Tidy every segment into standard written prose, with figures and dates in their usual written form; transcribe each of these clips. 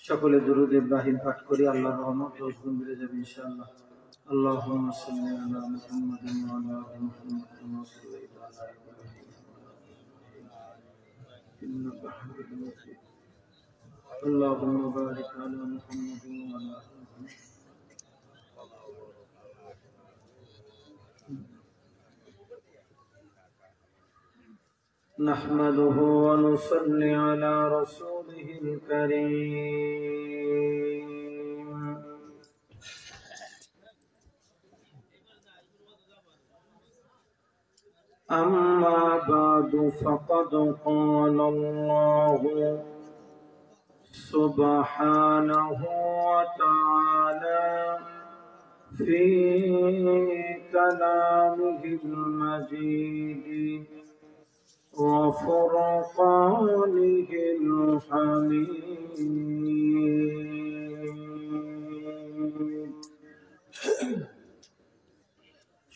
সকলে দুরূদ ইব্রাহিম পাঠ করি, আল্লাহর রহমত ও গুণ বেড়ে যাবে ইনশাআল্লাহ। আল্লাহুম্মা সাল্লি আলা মুহাম্মাদিন ওয়া আলা আলি মুহাম্মাদ কামা সাল্লাইতা আলা ইব্রাহিম ইন্নাকা হামিদুম মাজিদ। আল্লাহুম্মা বারিক আলা মুহাম্মাদিন ওয়া আলা আলি মুহাম্মাদ। نحمده ونصلي على رسوله الكريم. أما بعد فقد قال الله سبحانه وتعالى في كلامه المجيد وفرقانه الحميد.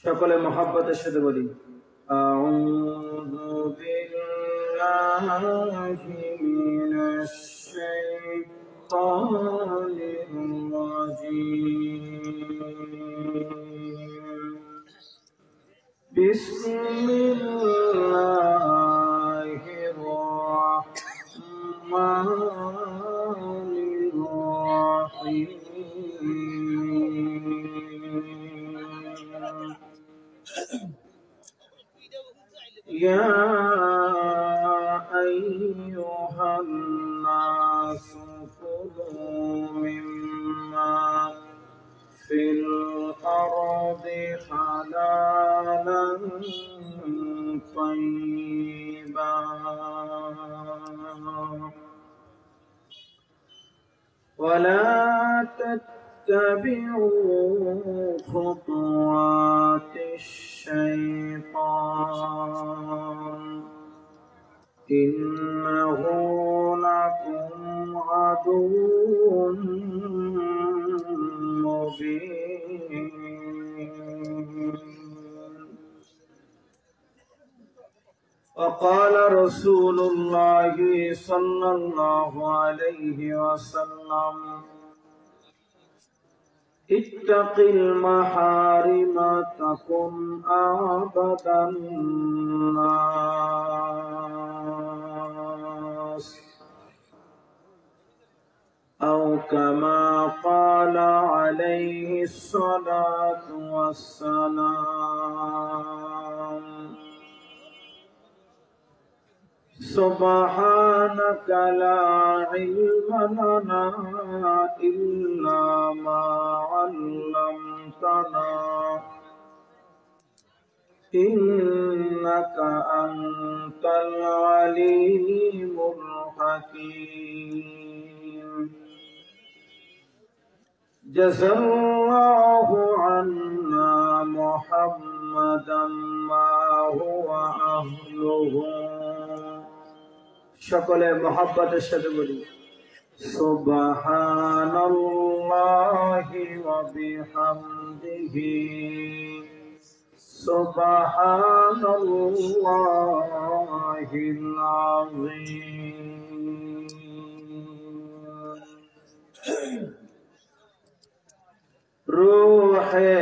সকলে মহব্বতের সাথে বলি আউযু বিল্লাহি মিনাশ শাইতানির রাজীম. বিসমিল্লাহির রাহমানির রাহিম. يا أيها الناس كلوا مما في الأرض حلالا طيبا ولا تتبعوا خطوات الشيطان إنه لكم عدو مبين. وقال رسول الله صلى الله عليه وسلم اتق المحارم تكن أعبد الناس أو كما قال عليه الصلاة والسلام. سبحانك لا علم لنا إلا ما علمتنا إنك أنت العليم الحكيم. جزا الله عنا محمدا ما هو أهله. সকলে মহব্বতের সাথে বলি সুবহানাল্লাহি ওয়া বিহামদিহি সুবহানাল্লাহিল আযীম. রূহে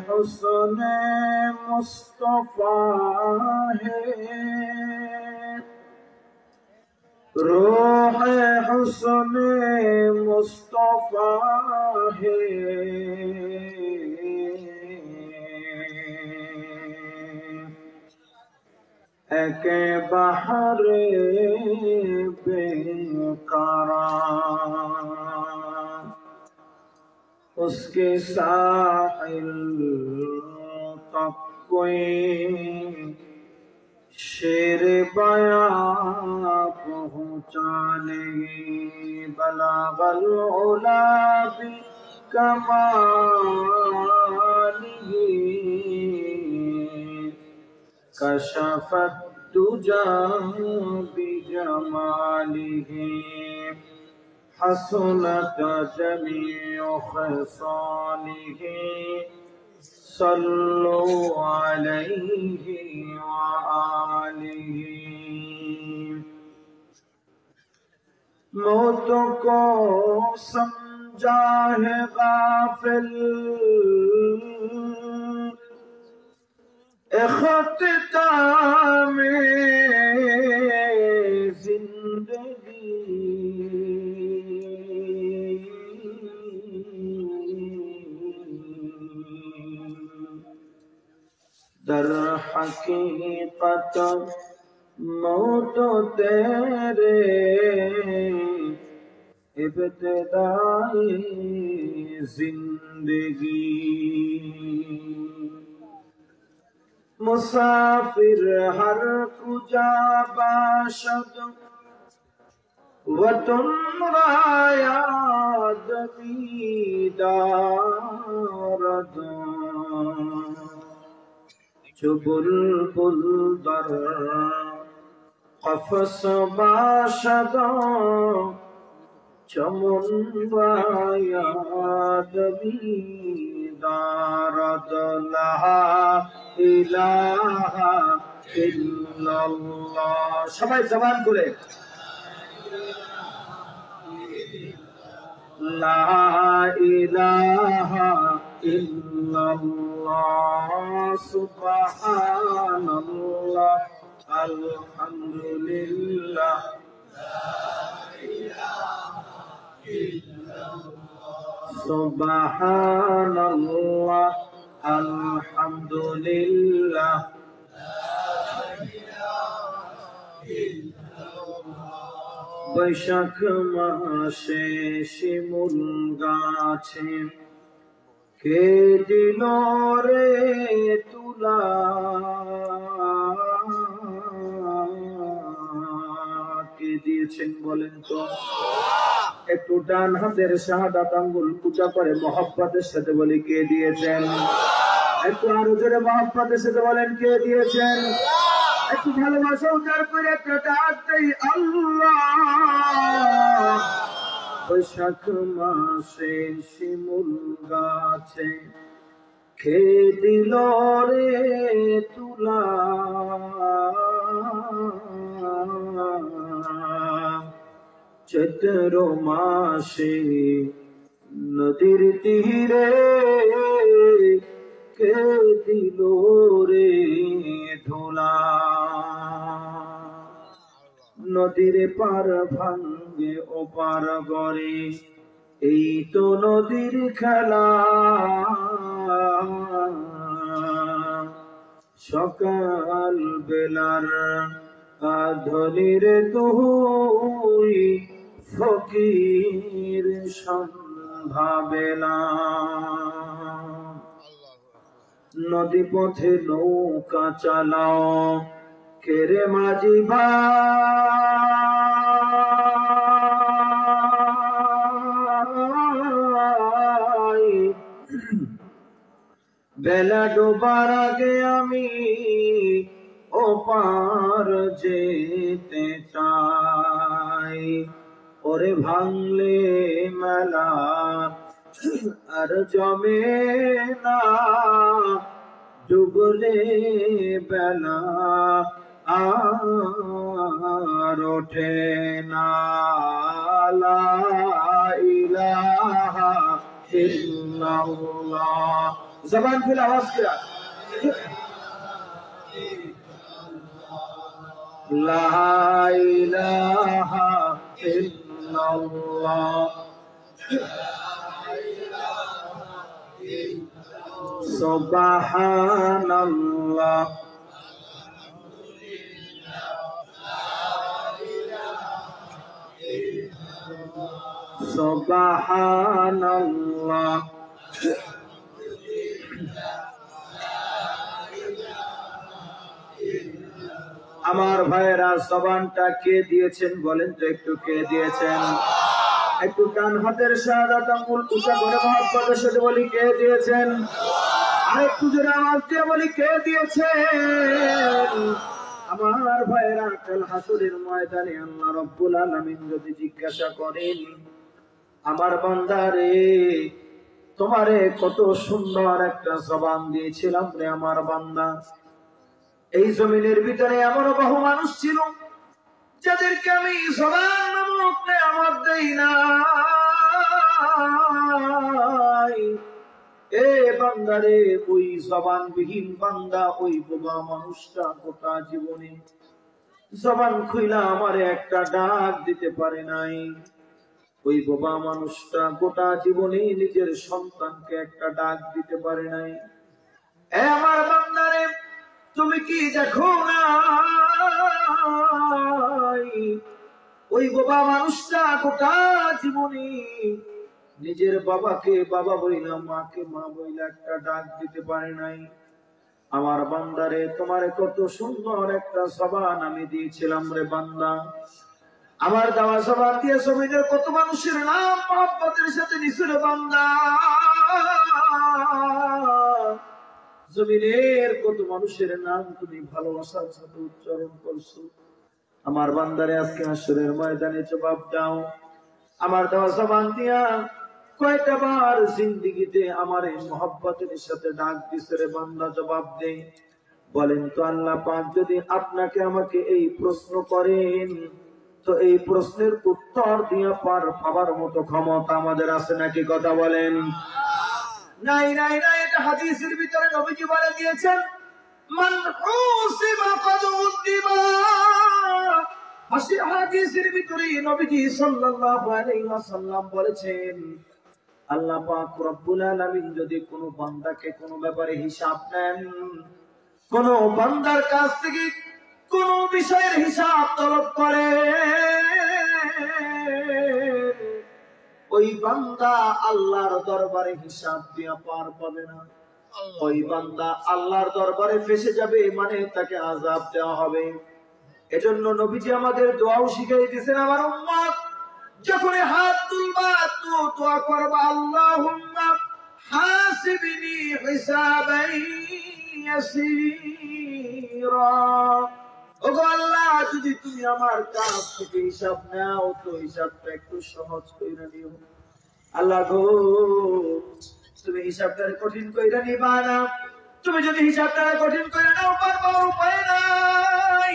হুসনে মুস্তাফা হে روح حسن مصطفى ہے ایک بحر بے قرار اس کے ساحل تک کوئی शेर बयां पहुँचा नहीं बलागल उला भी कमालिही कशफत दुजा बिजमालिही हसनत जमीउ खसालिही सल्लु अलैहि व आलिहि. मौत को समझा है गाफिल इख्तिताम जिंदगी दर हकीकत मौत तेरे इब्तिदाई जिंदगी मुसाफिर हर कुजा बाशद वतन रायाद दीदारद जो बुलबुल दर कफस बाशद चमन रायाद दीदारद लहा इलाहा इल्लाल्लाह সবাই জবান করে লা ইলাহা ইল্লাল্লাহ সুবহানাল্লাহ আলহামদুলিল্লাহ সুবহানাল্লাহ আলহামদুলিল্লাহ বৈশাখ মাসে শিমুল গাছে কে দিল রে তুলা কে দিয়েছেন বলেন তো একটু ডান হাতের শাহাদাত আঙ্গুল উঁচা করে মহব্বতের সাথে বলি কে দিয়েছেন একটু আরো জোরে মহব্বতের সাথে বলেন কে দিয়েছেন একটু ভালোবাসা উজাড় করে একটা ডাক দেই আল্লাহ বৈশাখ মাসে শিমুল গাছে কে দিল রে তুলা চৈত্র মাসে নদীর তীরে কে দিল রে ধুলা নদীর পার ভাঙ্গে ও পার গড়ে এই তো নদীর খেলা সকাল বেলার ধনির তুই ফকির সন্ধ্যা বেলা নদী পথে নৌকা চালাও কেরে মাঝি ভাই বেলা ডোবার আগে আমি ও পার যেতে চাই ওরে ভাঙলে মেলা আর জমে না ডুবলে বেলা আর ওঠে না লা ইলাহা ইল্লাল্লাহ জবান খুলে আওয়াজ করে লা ইলাহা ইল্লাল্লাহ সুবহানাল্লাহ সুবহানাল্লাহ আমার ভাইরা জবানটা কে দিয়েছেন বলেন তো একটু কে দিয়েছেন একটু ডান হাতের শাহাদাত আঙ্গুল উঁচা করে মহব্বতের সাথে বলি কে দিয়েছেন আর একটু জোরে আওয়াজ দিয়ে বলি কে দিয়েছেন আমার ভাইরা কাল হাসরের ময়দানে আল্লাহ রাব্বুল আলামিন যদি জিজ্ঞাসা করেন আমার বান্দারে তোমারে কত সুন্দর একটা জবান দিয়েছিলাম রে আমার বান্দা এই জমিনের ভিতরে এমন বহু মানুষ ছিল যাদেরকে আমি জবান সুখ নেয়ামত দেই নাই। এ বান্দারে, ওই জবানবিহীন বান্দা, ওই বোবা মানুষটা গোটা জীবনে জবান খুইলা আমারে একটা ডাক দিতে পারে নাই। ওই বোবা মানুষটা গোটা জীবনে নিজের সন্তানকে একটা ডাক দিতে পারে নাই। এ আমার বান্দারে, তুমি কি দেখো না ওই বোবা মানুষটা গোটা জীবনে নিজের বাবাকে বাবা বইলা, মাকে মা বইলা একটা ডাক দিতে পারে নাই। আমার বান্দারে, তোমার কত সুন্দর একটা জবান আমি দিয়েছিলাম রে বান্দা। আমার দেওয়া জবান দিয়ে জমিনের কত মানুষের নাম মহব্বতের সাথে নিছো রে বান্দা। জমিনের কত মানুষের নাম তুমি ভালোবাসার সাথে উচ্চারণ করছো। আমার বান্দারে, আজকে হাসরের ময়দানে জবাব দাও। আমার দেওয়া জবান দিয়া কয়টা বার জিন্দেগিতে আমার এই মহব্বতের সাথে ডাক দিছে রে বান্দা, জবাব দে। বলেন তো আল্লাহ পাক যদি আপনাকে আমাকে এই প্রশ্ন করেন, তো এই প্রশ্নের উত্তর দিয়া পাবার মতো ক্ষমতা আমাদের আছে নাকি? কথা বলেন। নাই নাই নাই, এটা হাদিসের ভিতরে নবীজি বলে দিয়েছেন, মান উসিবা ফাদ উদ্দিবা। হাদিসের ভিতরে নবীজি সাল্লাল্লাহু আলাইহি ওয়াসাল্লাম বলেছেন, আল্লাহ পাক রব্বুল আলামিন যদি কোনো বান্দাকে কোনো ব্যাপারে হিসাব নেন, কোন বান্দার কাছ থেকে কোন বিষয়ের হিসাব তলব করে, ওই বান্দা আল্লাহর দরবারে হিসাব দিয়া পার পাবে না। ওই বান্দা আল্লাহর দরবারে ফেসে যাবে, মানে তাকে আযাব দেওয়া হবে। এজন্য নবীজি আমাদের দোয়াও শিখিয়ে দিয়েছেন, আমার উম্মত যখন হাত তুলবা তো দোয়া করবা, আল্লাহুম্মা হাসিবনি হিসাবান ইয়াসীরা। ওগো আল্লাহ, যদি তুমি আমার কাছ থেকে হিসাব নাও তো হিসাবটা একটু সহজ কইরা নিও। আল্লাহ গো, তুমি হিসাবটা কঠিন কইরা নিবা না। তুমি যদি হিসাবটা কঠিন কইরা নাও, পারবার উপায় নাই।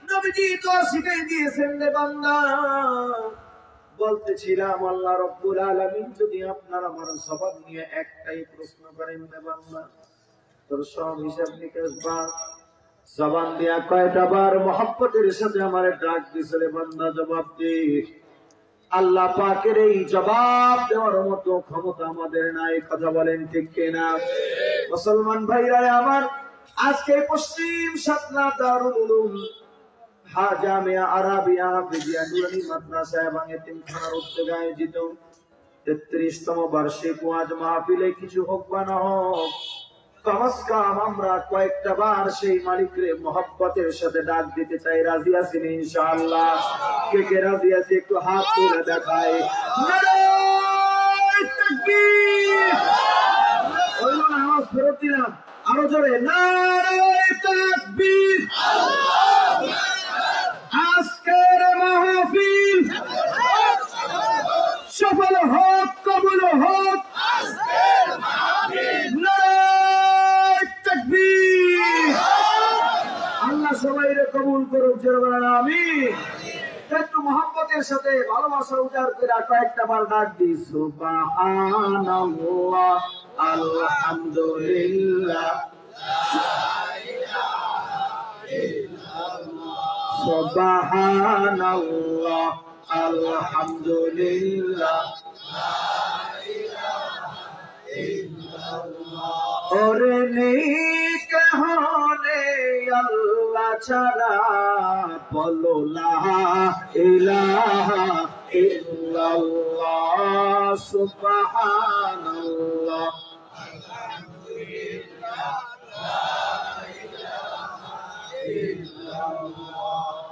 নবীজি তো শিখাই দিয়েছেন রে বান্দা। বলতেছিলাম, আল্লাহ রব্বুল আলামিন যদি আপনার আমার জবান নিয়ে একটাই প্রশ্ন করেন রে বান্দা, তোর সব হিসাব নিকাশ বা জবান দিয়া কয়টা বার মহব্বতের সাথে আমারে ডাক দিছে রে বান্দা, জবাব দে। আল্লাহ পাকের এই জবাব দেওয়ার মতো ক্ষমতা আমাদের নাই। কথা বলেন ঠিক কিনা? মুসলমান ভাইরা আমার, আজকে পশ্চিম সাতনা দারুল উলুম জামিয়া আরাবিয়া হাফিজিয়া নুরানি মাদ্রাসা এবং এতিমখানার উদ্যোগে আয়োজিত 33তম বার্ষিক ওয়াজ মাহফিলে কিছু হোক বা না হোক, কমস কম আমরা কয়েকটা বার সেই মালিকরে মহব্বতের সাথে ডাক দিতে চাই। রাজি আছেন ইনশাআল্লাহ? কে কে রাজি আছে একটু হাত তুলে দেখায়। নারায়ে তাকবীর! ওই আওয়াজ ফেরত দিলাম, আরো জোরে নারায়ে তাকবীর! আজকের মাহফিল সফল হোক, কবুল হোক। নারায়ে তাকবীর! আল্লাহ সবাইরে কবুল করুক, জোরে বলেন আমিন। একটু মহব্বতের সাথে ভালোবাসা উজাড় করে কয়েকটা বার ডাক দিই, সুবহানাল্লাহ, আলহামদুলিল্লাহ, সুবহানাল্লাহ, আলহামদুলিল্লাহ, ওরে নেক হনে আল্লাহ ছাড়া বলো লা ইলাহা ইল্লাল্লাহ, সুবহানাল্লাহ,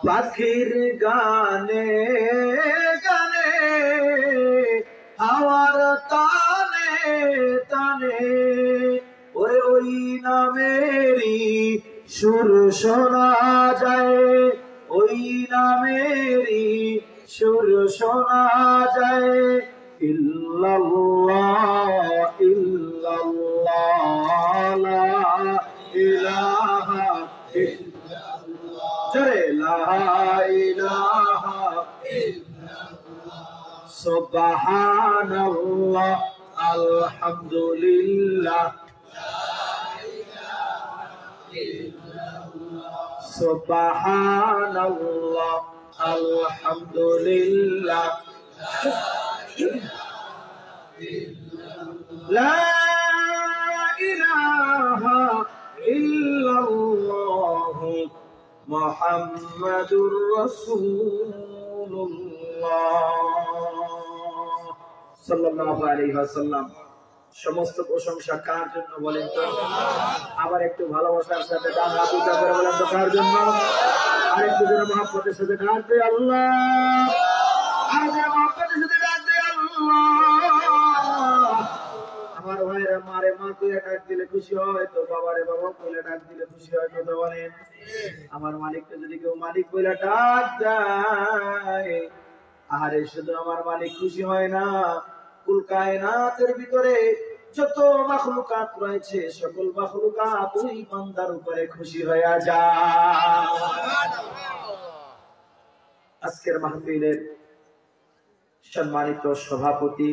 পাখির গানে গানে হাওয়ার তানে তানে ওরে ওই নামেরই সুর শোনা যায়, ওই নামেরই সুর শোনা যায়। ইল্লাল্লাহ ইল্লাল্লাহ লা ইলাহা ইল্লাল্লাহ, জোরে লা ইলাহা ইল্লাল্লাহ। সুবহানাল্লাহ আলহামদুলিল্লাহ সুবহানাল্লাহ আলহামদুলিল্লাহ লা ইলাহা ইল্লাল্লাহ মুহাম্মাদুর রাসূলুল্লাহ সাল্লাল্লাহু আলাইহি ওয়াসাল্লাম। সমস্ত প্রশংসা কার জন্য বলেন তো? আবার একটু ভালোবাসার সাথে ডান হাত উঁচা করে বলেন তো কার জন্য? আরেকটু জোরে মহব্বতের সাথে ডাক দেয় আল্লাহ, আর জোরে মহব্বতের সাথে ডাক দেয় আল্লাহ। আমার ভাইরা মারে মা কইলে ডাক দিলে খুশি হয় তো, বাবারে বাবা কইলে ডাক দিলে খুশি হয় তো বলেন? আমার মালিককে যদি কেউ মালিক কইলে ডাক দেয়, আরে শুধু আমার মালিক খুশি হয় না, কুল কায়নাতের ভিতরে যত মাখলুকাত রয়েছে সকল মাখলুকাত ওই বান্দার উপরে খুশি হয়ে যায়। আজকের মাহফিলের সম্মানিত সভাপতি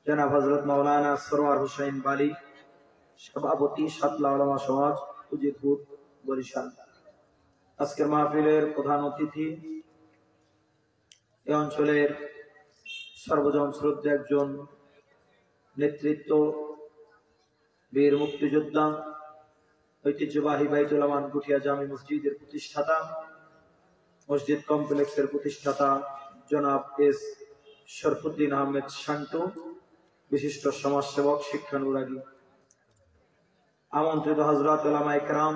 জনাব হযরত মাওলানা সরওয়ার হোসেন বালি, সভাপতি সাতলা উলামা সমাজ উজিরপুর বরিশাল। আজকের মাহফিলের প্রধান অতিথি এই অঞ্চলের সর্বজন শ্রদ্ধা একজন নেতৃত্ব, বীর মুক্তিযোদ্ধা, ঐতিহ্যবাহী বাইতুল আমান গুঠিয়া জামি মসজিদের প্রতিষ্ঠাতা, মসজিদ কমপ্লেক্সের প্রতিষ্ঠাতা জনাব এস শরফুদ্দিন আহমেদ শান্ত, বিশিষ্ট সমাজসেবক, শিক্ষানুরাগী, আমন্ত্রিত হযরত উলামায়ে কেরাম,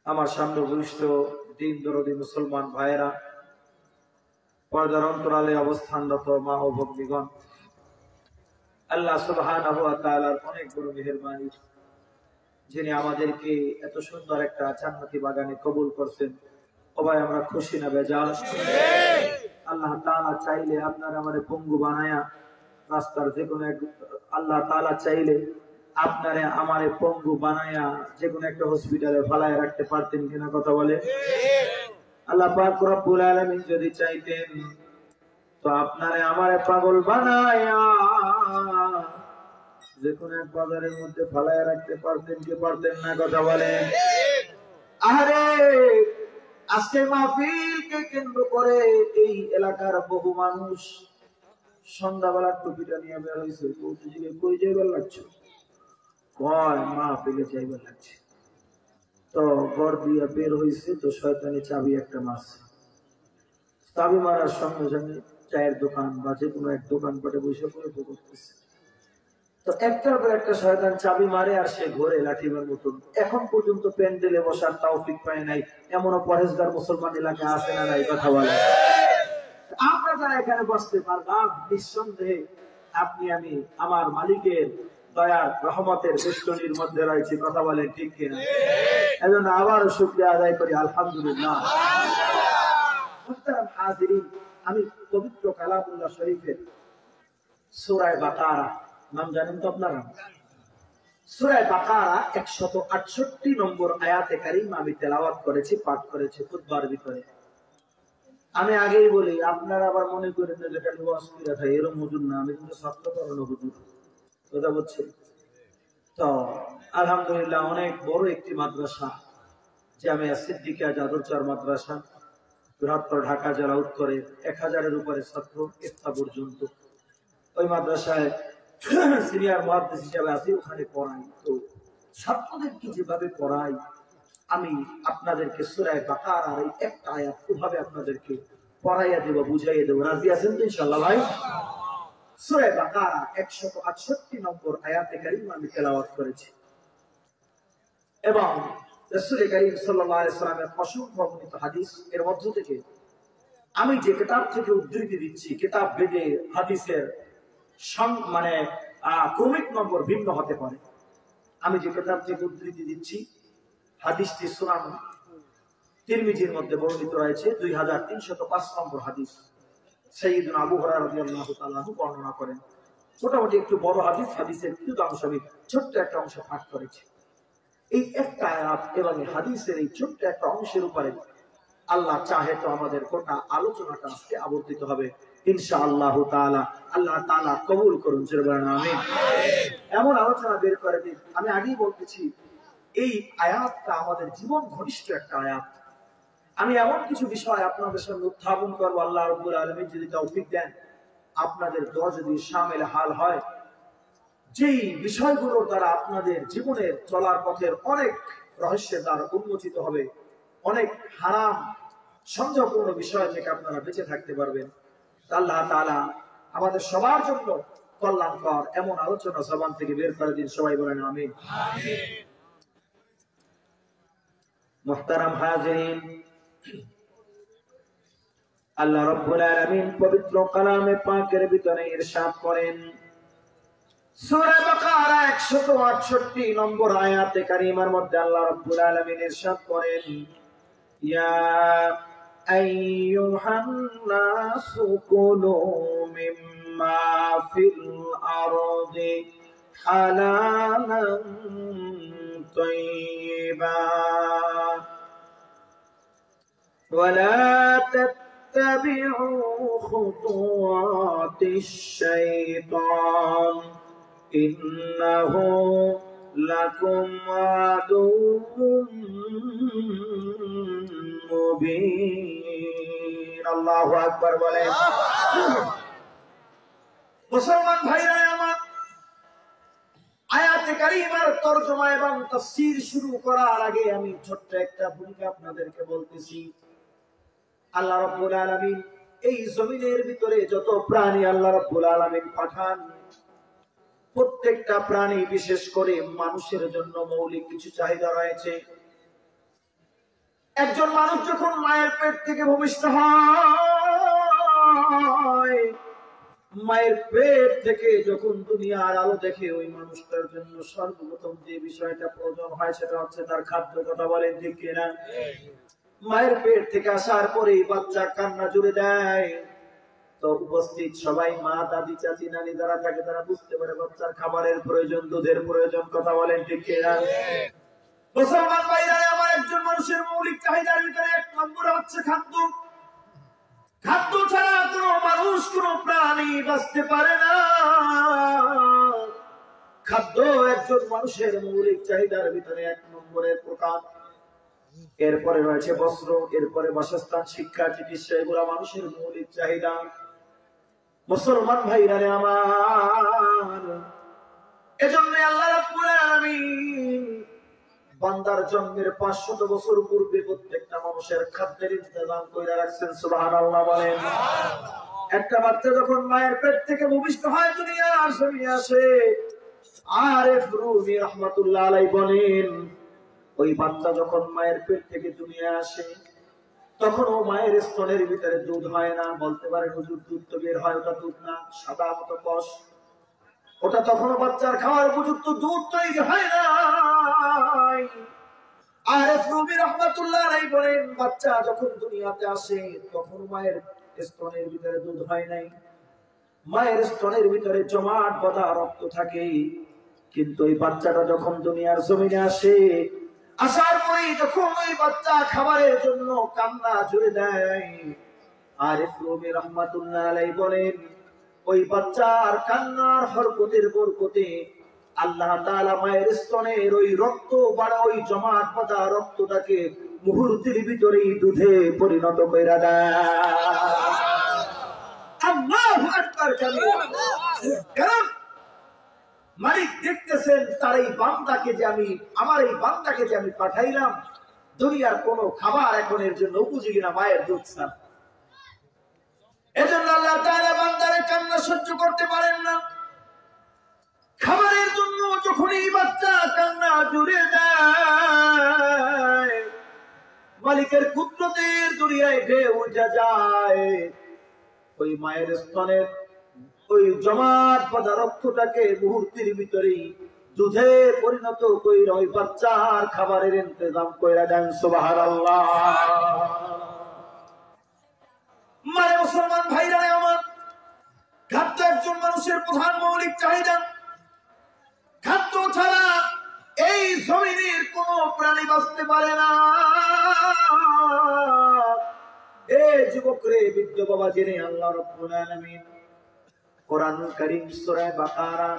আমার সামনে উপবিষ্ট দিন দরদি মুসলমান ভাইয়েরা, পর্দার অন্তরালে অবস্থানরত মা ও ভগ্নীগণ, আল্লাহ সুবহানাহু ওয়া তাআলার অনেক বড় মেহেরবানি যিনি আমাদেরকে এত সুন্দর একটা জান্নাতি বাগানে কবুল করছেন। সবাই আমরা খুশি না বেজার? আল্লাহ তাআলা চাইলে আপনার আমারে পঙ্গু বানায়া রাস্তার যে কোনো এক, আল্লাহ তাআলা চাইলে আপনারে আমারে পঙ্গু বানায়া যে কোনো একটা হসপিটালে ফালায় রাখতে পারতেন কিনা, কথা বলে? আল্লাহ পাক রব্বুল আলামিন যদি চাইতেন তো আপনারে আমারে পাগল বানায়া যে কোনো এক বাজারের মধ্যে ফালায় রাখতে পারতেন কি পারতেন না, কথা বলেন? আরে আজকে মাহফিলকে কেন্দ্র করে এই এলাকার বহু মানুষ সন্ধ্যাবেলার টুপিটা নিয়ে বের হয়েছে। কই যাইবার লাগছে? কয় মাহফিলে যাইবার লাগছে। তো ঘর দিয়ে বের হয়েছে তো শয়তানি চাবি একটা মারছে। চাবি মারার সঙ্গে সঙ্গে চায়ের দোকান বা যে কোনো এক দোকান পাটে বসে পড়ে করতেছে। তো একটার পর একটা শয়তান চাবি মারে আর সে ঘরে লাঠিমার মতন। এখন পর্যন্ত প্যান্ডেলে বসার তৌফিক পায় নাই এমনও পরেশগার মুসলমান এলাকায় আছে না নাই, কথা বলে? আমরা যারা এখানে বসতে পারলাম, নিঃসন্দেহে আপনি আমি আমার মালিকের দয়ার রহমতের বেষ্টনীর মধ্যে রয়েছে, কথা বলেন ঠিক কিনা? এজন্য আবার শুকরিয়া আদায় করি, আলহামদুলিল্লাহ। মুহতারাম হাজিরিন, আমি পবিত্র কালামুল্লাহ শরীফের সূরা বাকারা নাম জানেন তো আপনারা? সূরা বাকারা 168 নম্বর আয়াতে কারিমা আমি তেলাওয়াত করেছি, পাঠ করেছি খুতবার ভিতরে। আমি আগেই বলি, আপনারা আবার মনে করেন না যেটা অস্থির থাকে এরকম হুজুর না, আমি কিন্তু সত্য করানো হুজুর, কথা বলছি। তো আলহামদুলিল্লাহ অনেক বড় একটি মাদ্রাসা, জামিয়া সিদ্দিকিয়া জাদুরচর মাদ্রাসা, বৃহত্তর ঢাকা জেলা উত্তরে 1000-এর উপরে ছাত্র ইফতা পর্যন্ত। ওই মাদ্রাসায় সিনিয়র মুহাদ্দিস হিসেবে আছি, ওখানে পড়াই। তো ছাত্রদেরকে যেভাবে পড়াই আমি আপনাদেরকে সূরা বাকারার এই একটা আয়াত কিভাবে আপনাদেরকে পড়াইয়া দেব, বুঝাইয়া দেব। রাজি আছেন তো ইনশাআল্লাহ ভাই? সূরা বাকারা 168 নম্বর আয়াতে কারিমা আমি তেলাওয়াত করেছি এবং রাসূল করিম সাল্লাল্লাহু আলাইহি ওয়াসাল্লামের অসংখ্য বর্ণিত হাদিস এর মধ্য থেকে আমি যে কিতাব থেকে উদ্ধৃতি দিচ্ছি, কিতাব ভেদে হাদিসের মানে ক্রমিক নম্বর ভিন্ন হতে পারে। আমি যে কিতাব থেকে উদ্ধৃতি দিচ্ছি হাদিসটি সুনান তিরমিজির মধ্যে বর্ণিত রয়েছে, 2305 নম্বর হাদিস। সাইয়্যিদুনা আবু হুরায়রা রাদিয়াল্লাহু তাআলা আনহু বর্ণনা করেন। মোটামুটি একটু বড় হাদিস, হাদিসের কিছু অংশ আমি ছোট্ট একটা অংশ পাঠ করেছি। এই একটা আয়াত এবং হাদিসের এই ছোট্ট একটা অংশের উপরে আল্লাহ চাহে তো আমাদের গোটা আলোচনাটা আজকে আবর্তিত হবে ইনশাআল্লাহ তাআলা। আল্লাহ তাআলা কবুল করুন, আমিন। এমন আলোচনা বের করে দিন। আমি আগেই বলতেছি, এই আয়াতটা আমাদের জীবন ঘনিষ্ঠ একটা আয়াত। আমি এমন কিছু বিষয় আপনাদের সামনে উত্থাপন করবো, আল্লাহ রাব্বুল আলামিন যদি তৌফিক দেন, আপনাদের দোয়া যদি শামিল হাল হয়, যেই বিষয়গুলোর দ্বারা আপনাদের জীবনের চলার পথের অনেক রহস্যের দ্বার উন্মোচিত হবে, অনেক হারাম সন্দেহপূর্ণ বিষয় থেকে আপনারা বেঁচে থাকতে পারবেন। আল্লাহ তাআলা আমাদের সবার জন্য কল্যাণকর এমন আলোচনা জবান থেকে বের করে দিন, সবাই বলেন আমিন। মুহতারাম হাজিরিন, আল্লাহ রাব্বুল আলামিন পবিত্র কালামে পাকের ভিতরে ইরশাদ করেন, সূরা বাকারা 168 নম্বর আয়াতে কারিমার মধ্যে আল্লাহ রাব্বুল আলামিন ইরশাদ করেন, ইয়া আইয়ুহান নাসু কুলু মিম্মা ফিল আরদি হালালান তাইয়্যিবা ওয়ালা তাত্তাবিউ খুতুওয়াতিশ শাইতান ইন্নাহু লাকুম আদুউম মুবিন। আল্লাহু আকবার বলেন। মুসলমান ভাইরা আমার, আয়াতে কারিমার তরজমা এবং তাফসীর শুরু করার আগে আমি ছোট্ট একটা ভূমিকা আপনাদেরকে বলতেছি। আল্লাহ রাব্বুল আলামিন এই জমিনের ভিতরে যত প্রাণী আল্লাহ রাব্বুল আলামিন পাঠান, প্রত্যেকটা প্রাণী, বিশেষ করে মানুষের জন্য মৌলিক কিছু চাহিদা রয়েছে। একজন মানুষ যখন মায়ের পেট থেকে ভূমিষ্ঠ হয়, মায়ের পেট থেকে যখন দুনিয়ার আলো দেখে, ওই মানুষটার জন্য সর্বপ্রথম যে বিষয়টা প্রয়োজন হয় সেটা হচ্ছে তার খাদ্য। কথা বলেন ঠিক কিনা? মায়ের পেট থেকে আসার পরেই বাচ্চা কান্না জুড়ে দেয়, তো উপস্থিত সবাই, মা, দাদি, চাচি, নানি যারা থাকে তারা বুঝতে পারে বাচ্চার খাবারের প্রয়োজন, দুধের প্রয়োজন। কথা বলেন ঠিক কিনা? মুসলমান ভাইরা আমার, একজন মানুষের মৌলিক চাহিদার ভিতরে এক নম্বরে হচ্ছে খাদ্য। খাদ্য ছাড়া কোনো মানুষ, কোনো প্রাণী বাঁচতে পারে না। খাদ্য একজন মানুষের মৌলিক চাহিদার ভিতরে এক নম্বরের প্রকার। এরপরে রয়েছে বস্ত্র, এরপরে বাসস্থান, শিক্ষা, চিকিৎসা, এগুলা মানুষের মৌলিক চাহিদা। মুসলমান ভাইরা আমার, এজন্য আল্লাহ রাব্বুল আলামিন বান্দার জন্মের 500 বছর পূর্বে প্রত্যেকটা মানুষের খাদ্যের ইন্তজাম করে রাখছেন। সুবহানাল্লাহ বলেন। একটা বাচ্চা যখন মায়ের পেট থেকে ভূমিষ্ঠ হয়, দুনিয়ার জমিনে আসে, আরেফ রুমি রাহমাতুল্লাহ আলাইহি বলেন, ওই বাচ্চা যখন মায়ের পেট থেকে দুনিয়া আসে, তখন ও মায়ের স্তনের ভিতরে দুধ হয় না। বলতে পারে হুজুর, দুধ তো বের হয়, ওটা দুধ না, সাদা মতো কষ, ওটা তখনও বাচ্চার খাওয়ার উপযুক্ত দুধ তৈরি হয় না। আরেফ রুমি রাহমাতুল্লাহ আলাইহি বলেন, বাচ্চা যখন দুনিয়াতে আসে তখন মায়ের স্তনের ভিতরে দুধ হয় নাই, মায়ের স্তনের ভিতরে জমাট বাঁধা রক্ত থাকে। কিন্তু এই বাচ্চাটা যখন দুনিয়ার জমিনে আসে, আসার পরে যখন ওই বাচ্চা খাবারের জন্য কান্না জুড়ে দেয়, আরেফ রুমি রাহমাতুল্লাহ আলাইহি বলেন, ওই বাচ্চার কান্নার হরকতের বরকতে আল্লাহ তাআলা মায়ের স্তনের ওই রক্ত বাড়া, ওই জমাট বাঁধা রক্তটাকে মুহূর্তের ভিতরেই দুধে পরিণত কইরা দেয়। আল্লাহু আকবার কাবীরা। কারণ মালিক দেখতেছেন তার এই বান্দাকে যে আমি, আমার এই বান্দাকে যে আমি পাঠাইলাম, দুনিয়ার কোনো খাবার এখন এর জন্য উপযোগী না, মায়ের দুধ ছাড়া। এজন্য আল্লাহ তাআলা বান্দারে কান্না সহ্য করতে পারেন না। খাবারের জন্য যখনই বাচ্চা কান্না জুড়ে দেয়, মালিকের কুদরতের দুনিয়ায় ঢেউ উঠে যায়, ওই মায়ের স্তনের ওই জমাট বাঁধা রক্তটাকে মুহূর্তের ভিতরেই দুধে পরিণত কইরা ওই বাচ্চার খাবারের ইন্তজাম কইরা দেন। সুবহানাল্লাহ। মানে মুসলমান ভাইরা আমার, খাদ্য একজন মানুষের প্রধান মৌলিক চাহিদা। খাদ্য ছাড়া এই জমিনের কোন প্রাণী বাঁচতে পারে না। এ যুবক রে, বৃদ্ধ বাবা জেনে, আল্লাহ রাব্বুল আলামিন কোরআনুল কারীম সূরা বাকারা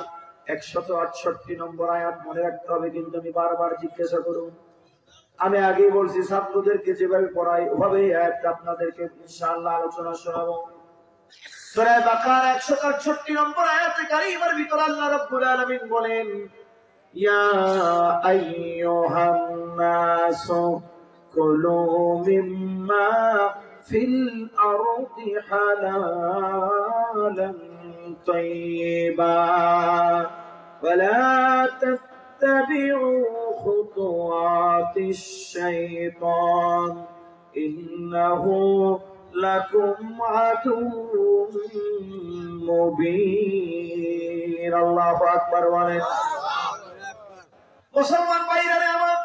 168 নম্বর আয়াত মনে রাখতে হবে, কিন্তু আমি বারবার জিজ্ঞাসা করুন। আমি আগেই বলছি ছাত্রদেরকে যেভাবে পড়াই ওভাবে আয়াতটা আপনাদেরকে ইনশাআল্লাহ আলোচনা শোনাবো। সূরা বাকারা 168 নম্বর আয়াতে কারীমের ভিতরে আল্লাহ রাব্বুল আলামিন বলেন, ইয়া আইয়ুহান নাসু কুলু মিম্মা ফিল আরদি হালালান তাইয়্যিবা ওয়া লা তাত্তাবিউ খুতুওয়াতিশ শাইতান ইন্নাহু লাকুম আদুউম মুবিন। আল্লাহু আকবার বলেন। মুসলমান ভাইরা আমার,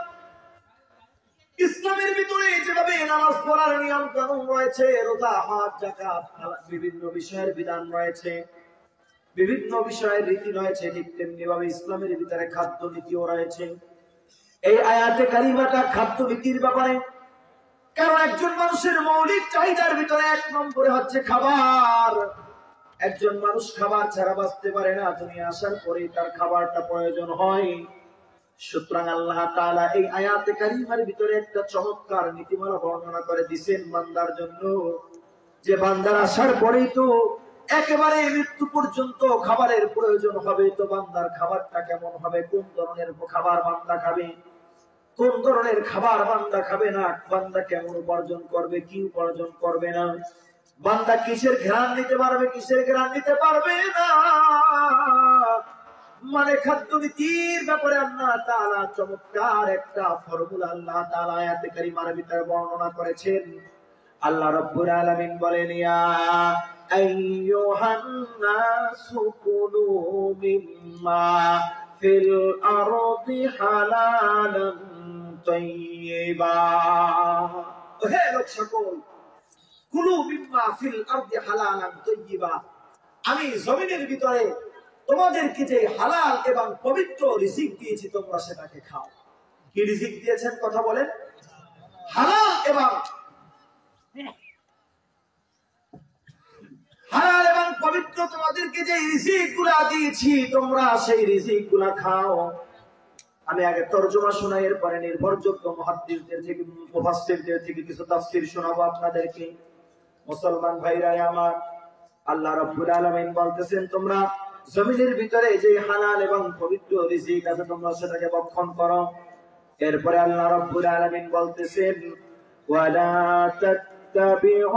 ইসলামের ভিতরে যেভাবে নামাজ পড়ার নিয়ম কানুন রয়েছে, রোজা, হজ, যাকাত, বিভিন্ন বিষয়ের বিধান রয়েছে, বিভিন্ন বিষয়ের রীতি রয়েছে, ঠিক তেমনি ভাবে ইসলামের ভিতরে খাদ্য নীতিও রয়েছে। এই আয়াতে কারিমাটা খাদ্য নীতির ব্যাপারে, কারণ একজন মানুষের মৌলিক চাহিদার ভিতরে 1 নম্বরে হচ্ছে খাবার। একজন মানুষ খাবার ছাড়া বাঁচতে পারে না, তুমি আসার পরে তার খাবারটা প্রয়োজন হয়। সুতরাং আল্লাহ তাআলা এই আয়াতে কারিমার ভিতরে একটা চমৎকার নীতিমালা বর্ণনা করে দিয়েছেন বান্দার জন্য, যে বান্দার আসার পরেই তো একেবারে মৃত্যু পর্যন্ত খাবারের প্রয়োজন হবে। তো বান্দার খাবারটা কেমন হবে, কোন ধরনের খাবার বান্দা খাবে, কোন ধরনের খাবার বান্দা খাবে না, বান্দা কেমন উপার্জন করবে, কি উপার্জন করবে না, বান্দা কিসের ঘ্রাণ নিতে পারবে, কিসের ঘ্রাণ নিতে পারবে না, মানে খাদ্য নীতির ব্যাপারে আল্লাহ তাআলা চমৎকার একটা ফর্মুলা আল্লাহ তাআলা আয়াতে কারিমার ভিতরে বর্ণনা করেছেন। আল্লাহ রাব্বুল আলামিন বলেন, ইয়া আইয়ুহান নাসু কুলু মিম্মা ফিল আরদি হালালান তাইয়্যিবা। হে লোক সকল, কুলু মিম্মা ফিল আরদি হালালান তাইয়্যিবা, আমি জমিনের ভিতরে তোমাদেরকে যে হালাল এবং পবিত্র রিজিক দিয়েছি তোমরা সেটাকে খাও। কি রিজিক দিয়েছেন কথা বলেন? হালাল এবং পবিত্র তোমাদেরকে যে রিজিক গুলা দিয়েছি তোমরা সেই রিজিক গুলা খাও। আমি আগে তরজমা শোনাই, এরপরে নির্ভরযোগ্য মুহাদ্দিসদের থেকে, মুফাসসিরদের থেকে কিছু তাফসীর শোনাবো আপনাদেরকে। মুসলমান ভাইরা আমার, আল্লাহ রাব্বুল আলামিন বলতেছেন, তোমরা জমিনের ভিতরে যে হালাল এবং পবিত্র রিজিক আছে তোমরা সেটাকে ভক্ষণ করো। এরপরে আল্লাহ রাব্বুল আলামিন বলতেছেন, ওয়ালা তাত্তাবিউ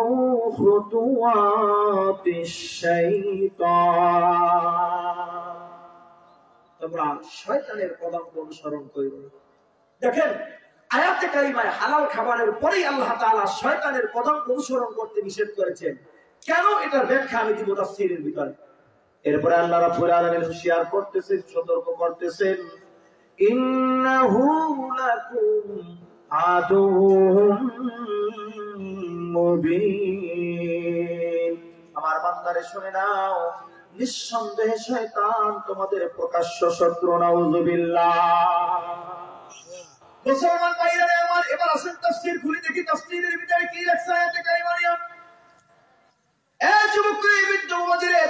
খুতুওয়াতিশ শাইতান, তোমরা শয়তানের পদাঙ্ক অনুসরণ করো। দেখেন আয়াতে কারিমায় হালাল খাবারের পরেই আল্লাহ তাআলা শয়তানের পদাঙ্ক অনুসরণ করতে নিষেধ করেছেন। কেন, এটার ব্যাখ্যা আমি দিব তাফসীরের ভিতরে। এরপরে আল্লাহ রাব্বুল আলামিন হুঁশিয়ার করতেছেন, সতর্ক করতেছেন, ইন্নাহু লাকুম আদুউম মুবিন। আমার বান্দারে শুনে নাও, নিঃসন্দেহে শয়তান তোমাদের প্রকাশ্য শত্রু। নাউযুবিল্লাহ। মুসলমান ভাইরা আমার, এবার আসেন তাফসীর খুলে দেখি তাফসীরের ভিতরে কি লেখা আয়াতে কারিমায়।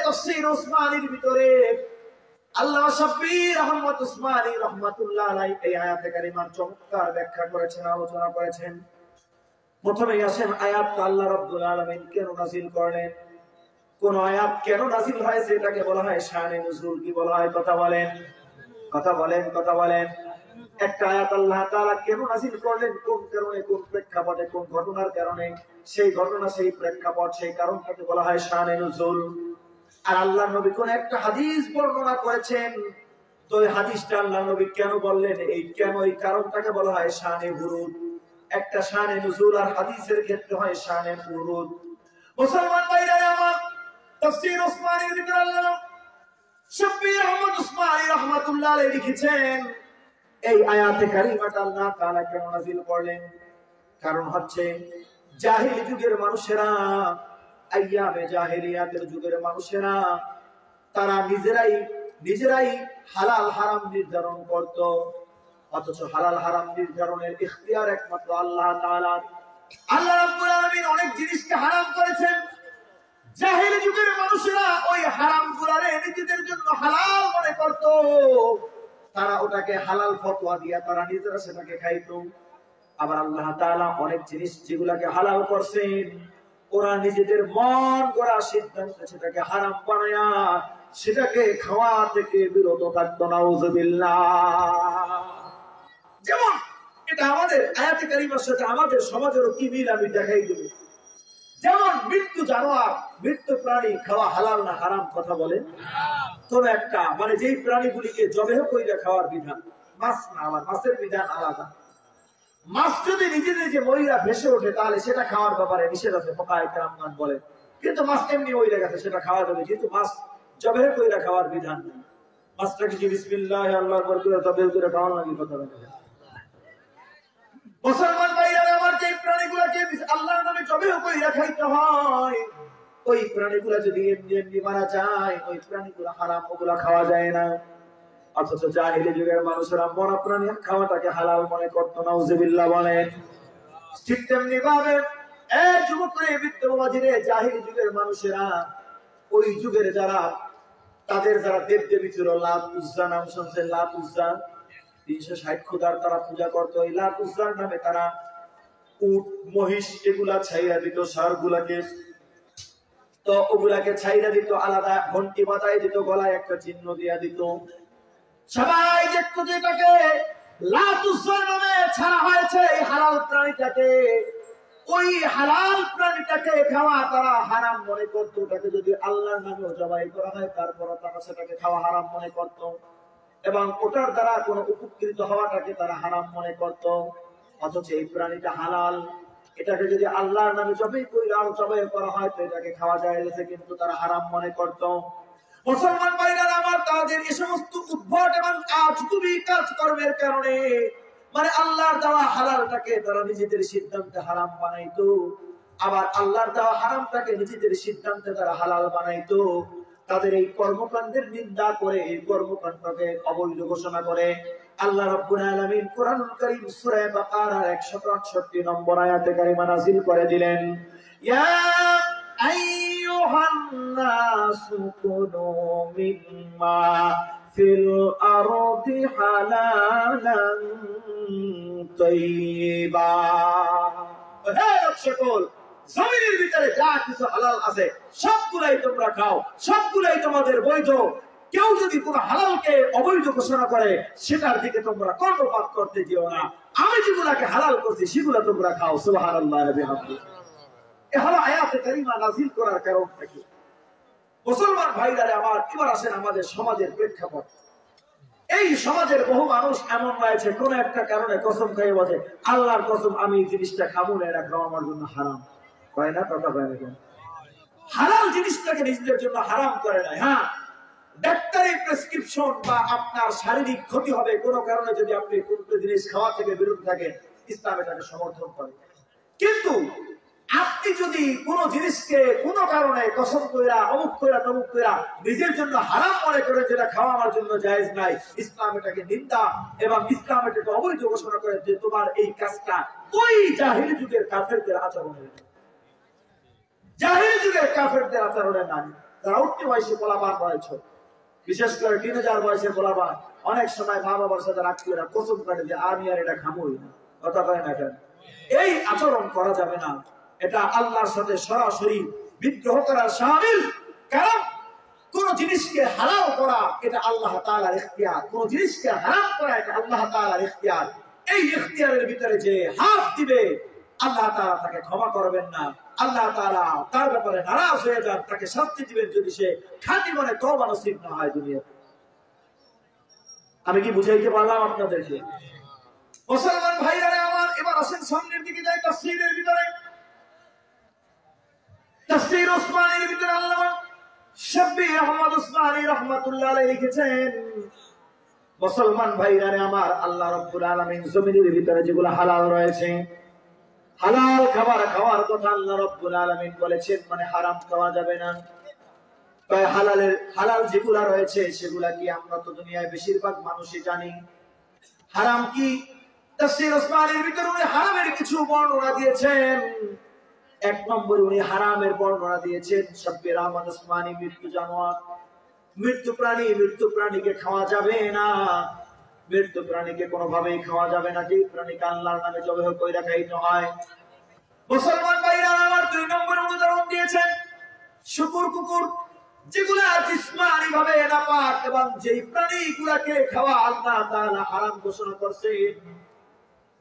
তাফসীর উসমানীর ভিতরে আল্লামা শাফিঈ রাহমাতুল্লাহি রাহমাতুল্লাহ আলাইহি এই আয়াতে কারিমার চমৎকার ব্যাখ্যা করেছেন, আলোচনা করেছেন। প্রথমেই আসেন আয়াতটা আল্লাহ রাব্বুল আলামিন কেন নাযিল করলেন, কোন আয়াত কেন নাযিল হয়েছে, এটাকে বলা হয় শানে নুজুল। কি বলা হয়? কথা বলেন, কথা বলেন, কথা বলেন। একটা আয়াত আল্লাহ তাআলা কেন নাযিল করলেন, কোন কারণে, কোন প্রেক্ষাপটে, কোন ঘটনার কারণে, সেই ঘটনা, সেই প্রেক্ষাপট, সেই কারণটাকে বলা হয় শানে নুজুল। আর আল্লাহ নবী কোন একটা হাদিস বর্ণনা করেছেন, তো এই হাদিসটা আল্লাহ নবী কেন বললেন, এই কেন, এই কারণটাকে বলা হয় শানে বুরুদ। একটা শানে নুজুল আর হাদিসের ক্ষেত্রে হয় শানে বুরুদ। মুসলমান ভাইরা আমার, তাফসীর উসমানীর ভিতরে আল্লাহ শাফিঈ উসমানী রাহমাতুল্লাহ আলাইহি লিখেছেন, এই আয়াতে কারিমাটা আল্লাহ তাআলা কেন নাযিল করলেন, কারণ হচ্ছে জাহিলি যুগের মানুষেরা, আইয়ামে জাহেলিয়াতের যুগের মানুষেরা, তারা নিজেরাই হালাল হারাম নির্ধারণ করত, অথচ হালাল হারাম নির্ধারণের ইখতিয়ার একমাত্র আল্লাহ তাআলার। আল্লাহ রাব্বুল আলামিন আলামিন অনেক জিনিসকে হারাম করেছেন। জাহেলি যুগের মানুষেরা ওই হারাম গুলারে নিজেদের জন্য হালাল মনে করত, তারা ওটাকে হালাল ফতোয়া দিয়া তারা নিজেরা সেটাকে খাইতো। আবার আল্লাহ তাআলা অনেক জিনিস যেগুলাকে হালাল করছেন, ওরা নিজেদের মন গড়া সিদ্ধান্তে সেটাকে হারাম বানায়া সেটাকে খাওয়া থেকে বিরত থাকতো। নাউযুবিল্লাহ। যেমন এটা আমাদের আয়াতে কারিমার সাথে আমাদের সমাজেরও কি মিল আমি দেখাই দেব। যেমন মৃত্যু জানোয়ার, মৃত্যু প্রাণী খাওয়া হালাল না হারাম কথা বলে কোন একটা, মানে যেই প্রাণীগুলিকে জবেহ কইরা খাওয়ার বিধান, মাছ না, আবার মাছের বিধান আলাদা। মাছ যদি নিজে নিজে মহিলা ভেসে ওঠে তাহলে সেটা খাওয়ার ব্যাপারে নিষেধ আছে, ফুকাহায়ে কেরাম বলে। কিন্তু মাছ এমনি ওইটা গেছে সেটা খাওয়া যাবে, কিন্তু মাছ জবেহ কইরা খাওয়ার বিধান নেই। মাছটাকে কি বিসমিল্লাহ আল্লাহু আকবার করে জবেহ করে খাওয়ানো নাকি কথা বলে? মুসলমান ভাইরা আমার, যে প্রাণীগুলোকে আল্লাহর নামে জবেহ কইরা খাইতে হয়, ওই প্রাণীগুলো যদি এমনি এমনি মারা যায়, ওই প্রাণীগুলো হারাম, ওগুলা খাওয়া যায় না। অথচ জাহেলি যুগের মানুষেরা মরা প্রাণী খাওয়াটাকে হালাল মনে করত। নাউযুবিল্লাহ বলেন। ঠিক তেমনি ভাবে এক যুবক করে বিদ্যমাজিরে জাহেলি যুগের মানুষেরা, ওই যুগের যারা তাদের যারা দেব দেবী ছিল, লাত উজ্জা নাম শুনছেন? লাত উজ্জা 360 খোদার তারা পূজা করতো। এই লাত উজ্জার নামে তারা উট মহিষ এগুলা ছাইরা দিত, ষাঁড় গুলাকে, তো ওগুলাকে ছাইরা দিত, আলাদা ঘন্টি বাজায় দিত, গলায় একটা চিহ্ন দিয়া দিত। সবাই দেখতো যেটাকে লাত উজ্জার নামে ছাড়া হয়েছে এই হালাল প্রাণীটাকে, ওই হালাল প্রাণীটাকে খাওয়া তারা হারাম মনে করত। ওটাকে যদি আল্লাহর নামে জবাই করা হয় তারপর তারা সেটাকে খাওয়া হারাম মনে করত, এবং ওটার দ্বারা কোনো উপকৃত হওয়াটাকে তারা হারাম মনে করত। অথচ এই প্রাণীটা হালাল, এটাকে যদি আল্লাহর নামে জবাই করা হয় তো এটাকে খাওয়া যায়, কিন্তু তারা হারাম মনে করত। মুসলমান ভাইরা আমার, তাদের এই সমস্ত উদ্ভট এবং আজগুবি কাজকর্মের কারণে, মানে আল্লাহর দেওয়া হালালটাকে তারা নিজেদের সিদ্ধান্তে হারাম বানাইতো, আবার আল্লাহর দেওয়া হারামটাকে নিজেদের সিদ্ধান্তে তারা হালাল বানাইতো। তাদের এই কর্মকাণ্ডের নিন্দা করে, এই কর্মকাণ্ডকে অবৈধ ঘোষণা করে আল্লাহ রাব্বুল আলামিন কোরআনুল কারীম সূরা বাকারার 168 নম্বর আয়াতে কারিমা নাযিল করে দিলেন, ইয়া আইয়ুহান নাসু কুনু মিম্মা ফিল আরদি হালালান তাইয়্যিবা। হে সকল জমিনের ভিতরে যা কিছু হালাল আছে সবগুলাই তোমরা খাও, সবগুলাই তোমাদের বৈধ। কেউ যদি কোনো হালালকে অবৈধ ঘোষণা করে সেটার দিকে তোমরা কর্ণপাত করতে দিও না। আমি যেগুলাকে হালাল করছি সেগুলা তোমরা খাও। সুবহানাল্লাহ ওয়া বিহামদিহি। এই হলো আয়াতে কারিমা নাযিল করার কারণটা কি? মুসলমান ভাইরা আমার, এবার আসেন আমাদের সমাজের প্রেক্ষাপট। এই সমাজের বহু মানুষ এমন রয়েছে, কোন একটা কারণে কসম খাইয়ে বলে আল্লাহর কসম আমি এই জিনিসটা খাবো না, এটা খাওয়া আমার জন্য হারাম। কয় না? কথা কয় না? হালাল জিনিসটাকে নিজেদের জন্য হারাম করে না। হ্যাঁ, ডাক্তারি প্রেসক্রিপশন বা আপনার শারীরিক ক্ষতি হবে কোনো কারণে যদি আপনি কোন জিনিস খাওয়া থেকে বিরত থাকেন, ইসলাম এটাকে সমর্থন করে। কিন্তু আপনি যদি কোন জিনিসকে কোনো কারণে কসম কইরা অমুক কইরা তমুক কইরা নিজের জন্য হারাম মনে করে যেটা খাওয়া আমার জন্য জায়েজ নাই, ইসলাম এটাকে নিন্দা এবং ইসলাম এটাকে অবৈধ ঘোষণা করে যে তোমার এই কাজটা ওই জাহিলি যুগের কাফেরদের আচরণের, জাহিলি যুগের কাফেরদের আচরণের নামে। তারা উঠতে বয়সে পোলাপান রয়েছে, বিশেষ করে 3000 বয়সের পোলাপান অনেক সময় মা বাবার সাথে রাগ করে কসম কাটে যে আমি আর এটা খাবোই না। কথা কয় না কেন? এই আচরণ করা যাবে না, এটা আল্লাহর সাথে সরাসরি বিদ্রোহ করার শামিল। কারণ কোন জিনিসকে হালাল করা এটা আল্লাহ তাআলার ইখতিয়ার, কোন জিনিসকে হারাম করা এটা আল্লাহ তাআলার ইখতিয়ার। এই ইখতিয়ারের ভিতরে যে হাত দিবে আল্লাহ তাআলা তাকে ক্ষমা করবেন না, আল্লাহ তাআলা তার ব্যাপারে নারাজ হয়ে যান, তাকে শাস্তি দিবেন যদি সে খাঁটি মনে তওবা নসিব না হয় দুনিয়াতে। আমি কি বুঝাইতে পারলাম আপনাদেরকে? মুসলমান ভাইরা আমার, এবার আসেন সামনের দিকে যাই। তাফসীরের ভিতরে, তাফসীর উসমানীর ভিতরে আল্লামা শাব্বির আহমদ উসমানী রাহমাতুল্লাহ আলাইহি লিখেছেন, মুসলমান ভাইরা আমার, আল্লাহ রাব্বুল আলামিন জমিনের ভিতরে যেগুলো হালাল রয়েছে, হালাল খাবার খাওয়ার কথা আল্লাহ রাব্বুল আলামিন বলেছেন, মানে হারাম খাওয়া যাবে না। তাই হালাল যেগুলা রয়েছে সেগুলা কি আমরা তো দুনিয়ায় বেশিরভাগ মানুষই জানি। হারাম কি? তাফসীর উসমানীর ভিতরে উনি হারামের কিছু বর্ণনা দিয়েছেন। এক নম্বরে উনি হারামের বর্ণনা দিয়েছেন সাব্বির আহমদ উসমানী মৃত্যু জানোয়ার, মৃত্যু প্রাণী, মৃত্যু প্রাণীকে খাওয়া যাবে না, মৃত্যু প্রাণীকে কোনোভাবেই খাওয়া যাবে না, যে প্রাণীকে আল্লাহর নামে জবাই করে খাইতে হয়। মুসলমান ভাইরা আমার 2 নম্বরে উদাহরণ দিয়েছেন শুকুর কুকুর, যেগুলা জিসমানি ভাবে নাপাক এবং যেই প্রাণীগুলাকে খাওয়া আল্লাহ তাআলা হারাম ঘোষণা করছেন,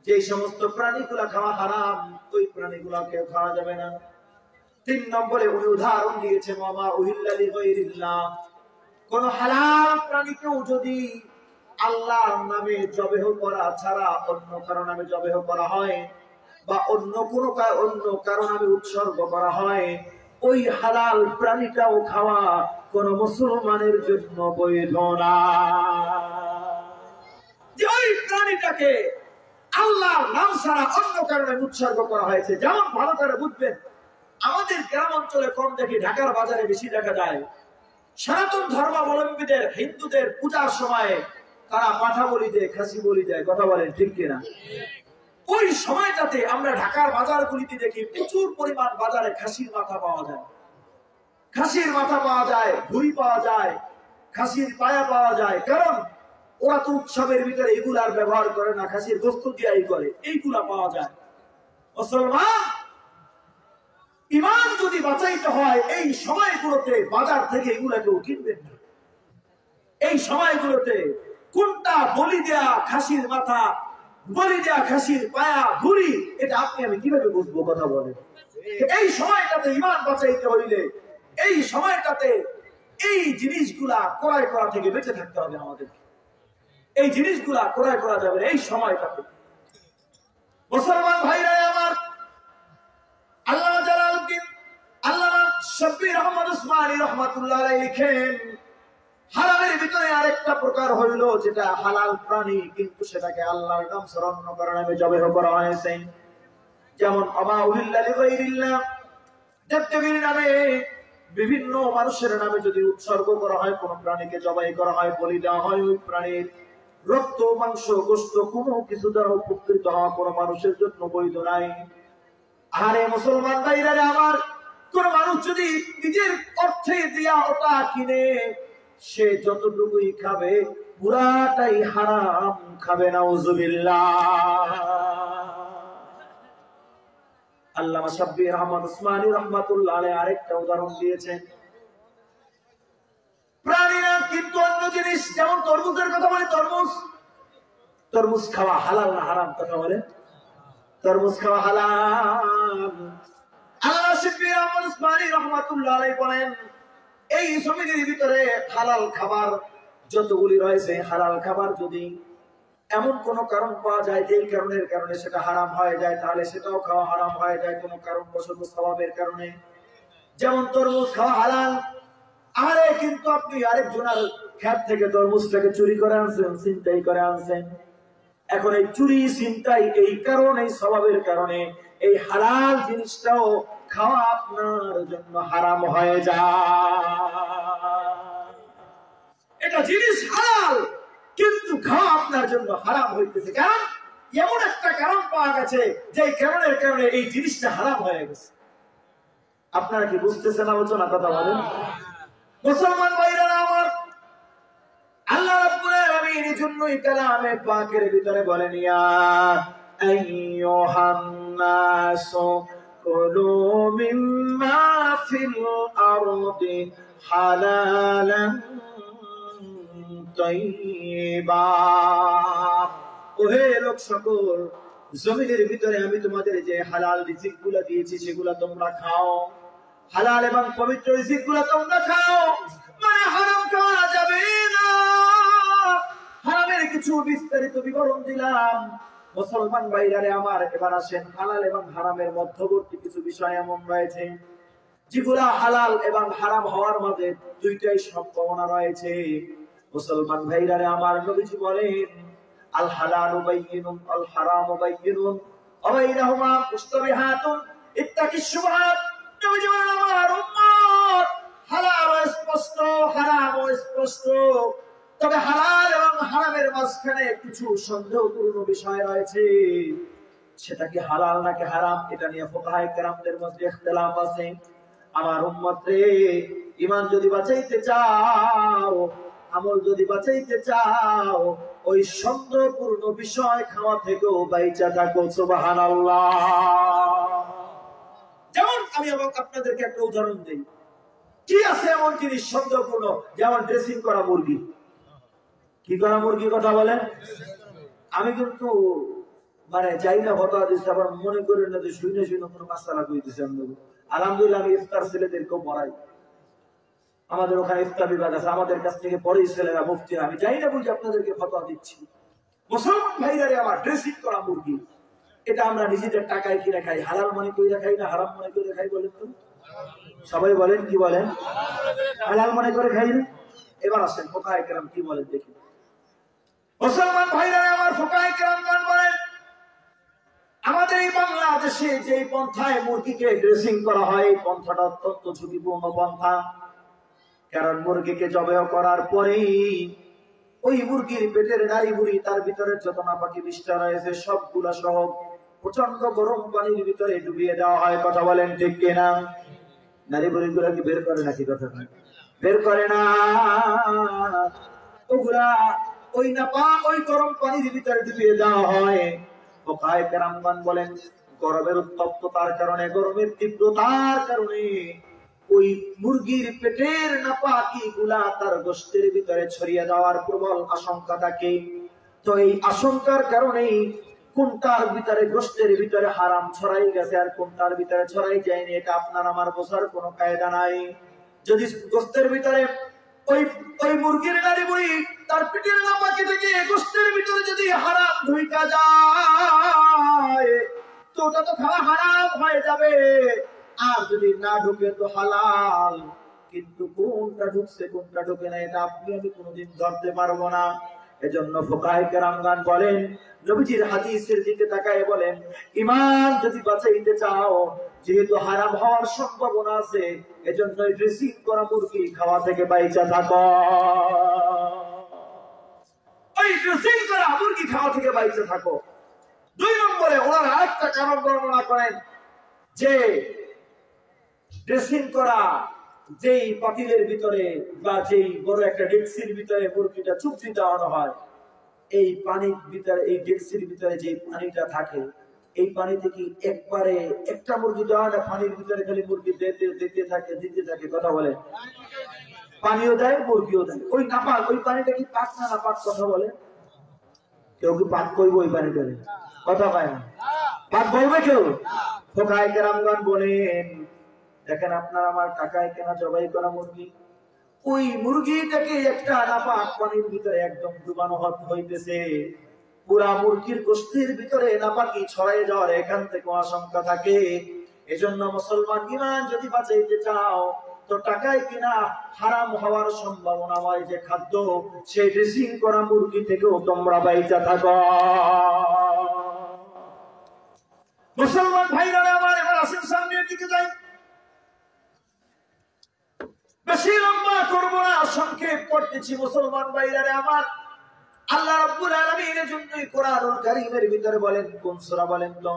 যে সমস্ত প্রাণীগুলা খাওয়া হারাম ওই প্রাণীগুলাকে খাওয়া যাবে না। 3 নম্বরে উনি উদাহরণ দিয়েছেন ওমা উহিল্লা লিগাইরিল্লাহ, কোন হালাল প্রাণীকেও যদি আল্লাহর নামে জবাই করা ছাড়া অন্য কারো নামে জবাই করা হয় বা অন্য কারো নামে উৎসর্গ করা হয়, ওই হালাল প্রাণীটাও খাওয়া কোন মুসলমানের জন্য বৈধ না। যে ওই প্রাণীটাকে আল্লাহর নাম ছাড়া অন্য কারণে উৎসর্গ করা হয়েছে। যেমন ভালো করে বুঝবেন, আমাদের গ্রাম অঞ্চলে কম দেখি, ঢাকার বাজারে বেশি দেখা যায় সনাতন ধর্মাবলম্বীদের হিন্দুদের পূজার সময় তারা মাথা বলি দেয়, খাসি বলি দেয়, কথা বলেন ঠিক কিনা? ওই সময়টাতে আমরা ঢাকার বাজারগুলিতে দেখি প্রচুর পরিমাণ বাজারে খাসির মাথা পাওয়া যায়, খাসির মাথা পাওয়া যায়, ভুঁড়ি পাওয়া যায়, খাসির পায়া পাওয়া যায়। কারণ ওরা তো উৎসবের ভিতরে এগুলার ব্যবহার করে না, খাসির গোস্ত দিয়াই করে, এইগুলা পাওয়া যায়। মুসলমান ইমান যদি বাঁচাইতে হয় এই সময়গুলোতে বাজার থেকে এগুলা কেউ কিনবেন না। এই সময়গুলোতে কোনটা বলি দেয়া খাসির মাথা, বলি দেয়া খাসির পায়া, ভুঁড়ি, এটা আপনি আমি কিভাবে বুঝবো? কথা বলে। এই সময়টাতে ইমান বাঁচাইতে হইলে এই সময়টাতে এই জিনিসগুলা ক্রয় করা থেকে বেঁচে থাকতে হবে আমাদেরকে। এই জিনিসগুলা ক্রয় করা যাবে এই সময়টাতে। মুসলমান ভাইরা আমার, আল্লামা জালালউদ্দিন আল্লামা শাব্বির আহমদ উসমানী রাহমাতুল্লাহ আলাইহি লিখেন, হারামের ভিতরে আরেকটা প্রকার হইল যেটা হালাল প্রাণী কিন্তু সেটাকে আল্লাহর নাম ছাড়া অন্য কারো নামে জবাই করা হয়েছে। যেমন ওমা উহিল্লা লিগাইরিল্লাহ, দেবদেবীর নামে, বিভিন্ন মানুষের নামে যদি উৎসর্গ করা হয়, কোন প্রাণীকে জবাই করা হয়, বলি দেওয়া হয়, ওই প্রাণীর রক্ত, মাংস, গোশত কোনো কিছু দ্বারা উপকৃত হওয়া কোন মানুষের জন্য বৈধ নাই। আরে মুসলমান ভাইরা আমার, কোন মানুষ যদি নিজের অর্থে দিয়া ওটা কিনে সে যতটুকুই খাবে পুরাটাই হারাম খাবে, নাউজুবিল্লাহ। আল্লামা শাব্বির আহমদ উসমানী রাহমাতুল্লাহ আলাইহি আরেকটা উদাহরণ দিয়েছেন, প্রাণীরা কিন্তু অন্য জিনিস, যেমন তরমুজের কথা বলে, তরমুজ খাওয়া হালাল না হারাম? কথা বলে, তরমুজ খাওয়া হালাল। আল্লামা শাব্বির আহমদ উসমানী রাহমাতুল্লাহ আলাইহি বলেন, এই জমিনের ভিতরে হালাল খাবার যতগুলি রয়েছে, হালাল খাবার যদি এমন কোন কারণ পাওয়া যায় যেই কারণে সেটা হারাম হয়ে যায়, তাহলে সেটাও খাওয়া হারাম হয়ে যায় কোন কারণবশত, স্বভাবের কারণে। যেমন তরমুজ খাওয়া হালাল। আরে কিন্তু আপনি আরেকজনের ক্ষেত থেকে তরমুজটাকে চুরি করে আনছেন, ছিনতাই করে আনছেন। এখন এই চুরি ছিনতাই এই কারণে, স্বভাবের কারণে এই হালাল জিনিসটাও খাওয়া আপনার জন্য হারাম হয়ে যায়। এটা জিনিস হালাল কিন্তু খাওয়া আপনার জন্য হারাম হইতেছে, কারণ এমন একটা কারণ পাওয়া গেছে যে কারণের কারণে এই জিনিসটা হারাম হয়ে গেছে। আপনারা কি বুঝতেছেন আলোচনা? কথা বলেন। মুসলমান ভাইরা আমার, আল্লাহ রাব্বুল আলামিন এই জন্যই কালামে পাকের ভিতরে বলেন, ইয়া আইয়ুহান নাসু কুলু মিম্মা ফিল আরদি হালালান তাইয়্যিবা। ওহে লোক সকল, জমিনের ভিতরে আমি তোমাদের যে হালাল রিজিকগুলো দিয়েছি সেগুলো তোমরা খাও, হালাল এবং পবিত্র রিজিকগুলো তোমরা খাও, মানে হারাম খাওয়া যাবে না। হারামের কিছু বিস্তারিত বিবরণ দিলাম। মুসলমান ভাইরা আমার, এবার আসেন হালাল এবং হারামের মধ্যবর্তী কিছু বিষয় এমন রয়েছে যেগুলা হালাল এবং হারাম হওয়ার মধ্যে দুইটাই সম্ভাবনা রয়েছে। মুসলমান ভাইরা আমার, নবীজি বলেন, আল হালালু বাইয়িনুন আল হারামু বাইয়িনুন ওয়া বাইনাহুমা মুশতাবিহাতুন ইত্তাকিশ শুবহাত। নবীজি বলেন, আমার উম্মত, হালাল স্পষ্ট, হারাম স্পষ্ট, তবে হালাল এবং হারামের মাঝখানে কিছু সন্দেহপূর্ণ বিষয় রয়েছে। সেটা কি হালাল নাকি হারাম, এটা নিয়ে ফুকাহায়ে কেরামদের মধ্যে ইখতিলাফ আছে। আমার উম্মত রে, ঈমান যদি বাঁচাইতে চাও, আমল যদি বাঁচাইতে চাও, ওই সন্দেহপূর্ণ বিষয় খাওয়া থেকেও বাইচা থাকো। সুবহানাল্লাহ। যেমন আমি আপনাদেরকে একটা উদাহরণ দিই। কি আছে এমন জিনিস সন্দেহপূর্ণ, যেমন ড্রেসিং করা মুরগি। কি করা মুরগি কথা বলেন? আমি কিন্তু মানে যাই না হতা দিচ্ছে, আবার মনে করেন না যে শুনে শুনে কোনো মাসালা কইতেছে। আলহামদুলিল্লাহ আমি ইফতার ছেলেদেরকেও পড়াই। আমাদের ওখানে ইফতার বিভাগ আছে, আমাদের কাছ থেকে পরেই ছেলেরা মুফতি। আমি যাই না বুঝি আপনাদেরকে ফতোয়া দিচ্ছি। মুসলমান ভাইরারে আমার ড্রেসিং করা মুরগি, এটা আমরা নিজেদের টাকায় কিনে খাই। হালাল মনে করে খাই না হারাম মনে করে খাই বলেন তো? সবাই বলেন, কি বলেন? হালাল মনে করে খাই না। এবার আসেন ফুকাহায়ে কেরাম কি বলেন দেখি। মুসলমান ভাইরারে আমার ফুকাহায়ে কেরাম বলেন, আমাদের এই বাংলাদেশে যে পন্থায় মুরগিকে ড্রেসিং করা হয়, এই পন্থাটা অত্যন্ত ঝুঁকিপূর্ণ পন্থা। কারণ মুরগিকে জবাই করার পরেই ওই মুরগির পেটের নাড়ি বুড়ি, তার ভিতরে যত নাপাকি বিষ্ঠা রয়েছে সবগুলা সহ প্রচন্ড গরম পানির ভিতরে ডুবিয়ে দেওয়া হয়। কথা বলেন ঠিক কিনা? নারী বুড়ি গুলা কি বের করে নাকি? কথা বের করে না। ওগুলা ওই নাপাক ওই গরম পানির ভিতরে ডুবিয়ে দেওয়া হয়। ফুকাহায়ে কেরামগণ বলেন, গরমের উত্তপ্ততার কারণে, গরমের তীব্রতার কারণে ওই মুরগির পেটের নাপাকি গুলা তার গোশতের ভিতরে ছড়িয়ে দেওয়ার প্রবল আশঙ্কা থাকে। তো এই আশঙ্কার কারণেই কোনটার ভিতরে গোশতের ভিতরে হারাম ছড়াই গেছে আর কোনটার ভিতরে ছড়াই যায়নি, এটা আপনার আমার বোঝার কোনো কায়দা নাই। যদি গোশতের ভিতরে ওই মুরগির নাড়ি বুড়ি তার পেটের নাপাকি থেকে গোশতের ভিতরে যদি হারাম ঢুইকা যায়, তো ওটা তো খাওয়া হারাম হয়ে যাবে। আর যদি না ঢুকে তো হালাল। কিন্তু কোনটা ঢুকছে কোনটা ঢুকে না, এটা আপনি আমি কোনোদিন ধরতে পারবো না। এজন্য ফুকাহায়ে কেরামগণ বলেন, নবীজির হাদিসের দিকে তাকায় বলেন, ঈমান যদি বাঁচাইতে চাও, যেহেতু হারাম হওয়ার সম্ভাবনা আছে, এজন্য ড্রেসিং করা মুরগি খাওয়া থেকে বাইচা থাকো। ওই ড্রেসিং করা মুরগি খাওয়া থেকে বাইচা থাকো। 2 নম্বরে ওনারা আরেকটা কারণ বর্ণনা করেন যে ড্রেসিং করা যেই পাতিলের ভিতরে বা যেই বড় একটা ডেক্সির ভিতরে মুরগিটা চুপচি দেওয়ানো হয়, এই পানির ভিতরে, এই ডেক্সির ভিতরে যে পানিটা থাকে, এই পানিতে কি একবারে একটা মুরগি দেওয়া না, পানির ভিতরে খালি মুরগি দিতে থাকে। কথা বলে, পানিও দেয় মুরগিও দেয়। ওই নাপাক, ওই পানিটা কি পাক না নাপাক? কথা বলে, কেউ কি পাক করবো ওই পানিটা? কথা পায় না, পাক বলবে কেউ? ফুকাহায়ে কেরামগণ বলেন, দেখেন আপনার আমার টাকায় কেনা জবাই করা মুরগি, ওই মুরগিটাকে একটা নাপাক পানির ভিতরে একদম ডুবানো হইতেছে। পুরা মুরগির গোশতের ভিতরে নাপাকি ছড়াই যাওয়ার এখান থেকে আশঙ্কা থাকে। এজন্য মুসলমান, ঈমান যদি বাঁচাইতে চাও, তো টাকায় কিনা হারাম হওয়ার সম্ভাবনাময় যে খাদ্য, সেই ড্রেসিং করা মুরগি থেকেও তোমরা বাইচা থাকো। মুসলমান ভাইরা আমার, এবার আসেন সামনের দিকে যাই। বেশি লম্বা করবো না, সংক্ষেপ করতেছি। মুসলমান ভাইরা আমার, আল্লাহ রাব্বুল আলামিনের জন্যই কোরআনুল কারীমের ভিতরে বলেন, কোন সূরা বলেন তো?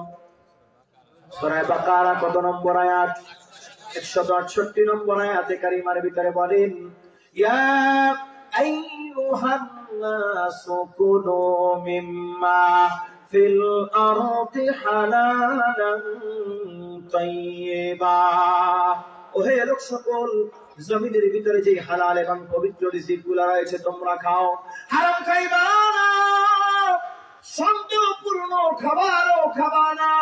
সূরা বাকারা কত নম্বর আয়াত? 168 নম্বর আয়াতে কারীমার ভিতরে বলেন, ইয়া আইয়ুহান নাসু কুলু মিম্মা ফিল আরদি হালালান তাইয়্যিবা। ওহে লোক সকল, জমিনের ভিতরে যে হালাল এবং পবিত্র রিজিকগুলো রয়েছে তোমরা খাও, হারাম খাইবা না, সন্দেহপূর্ণ খাবারও খাবা না।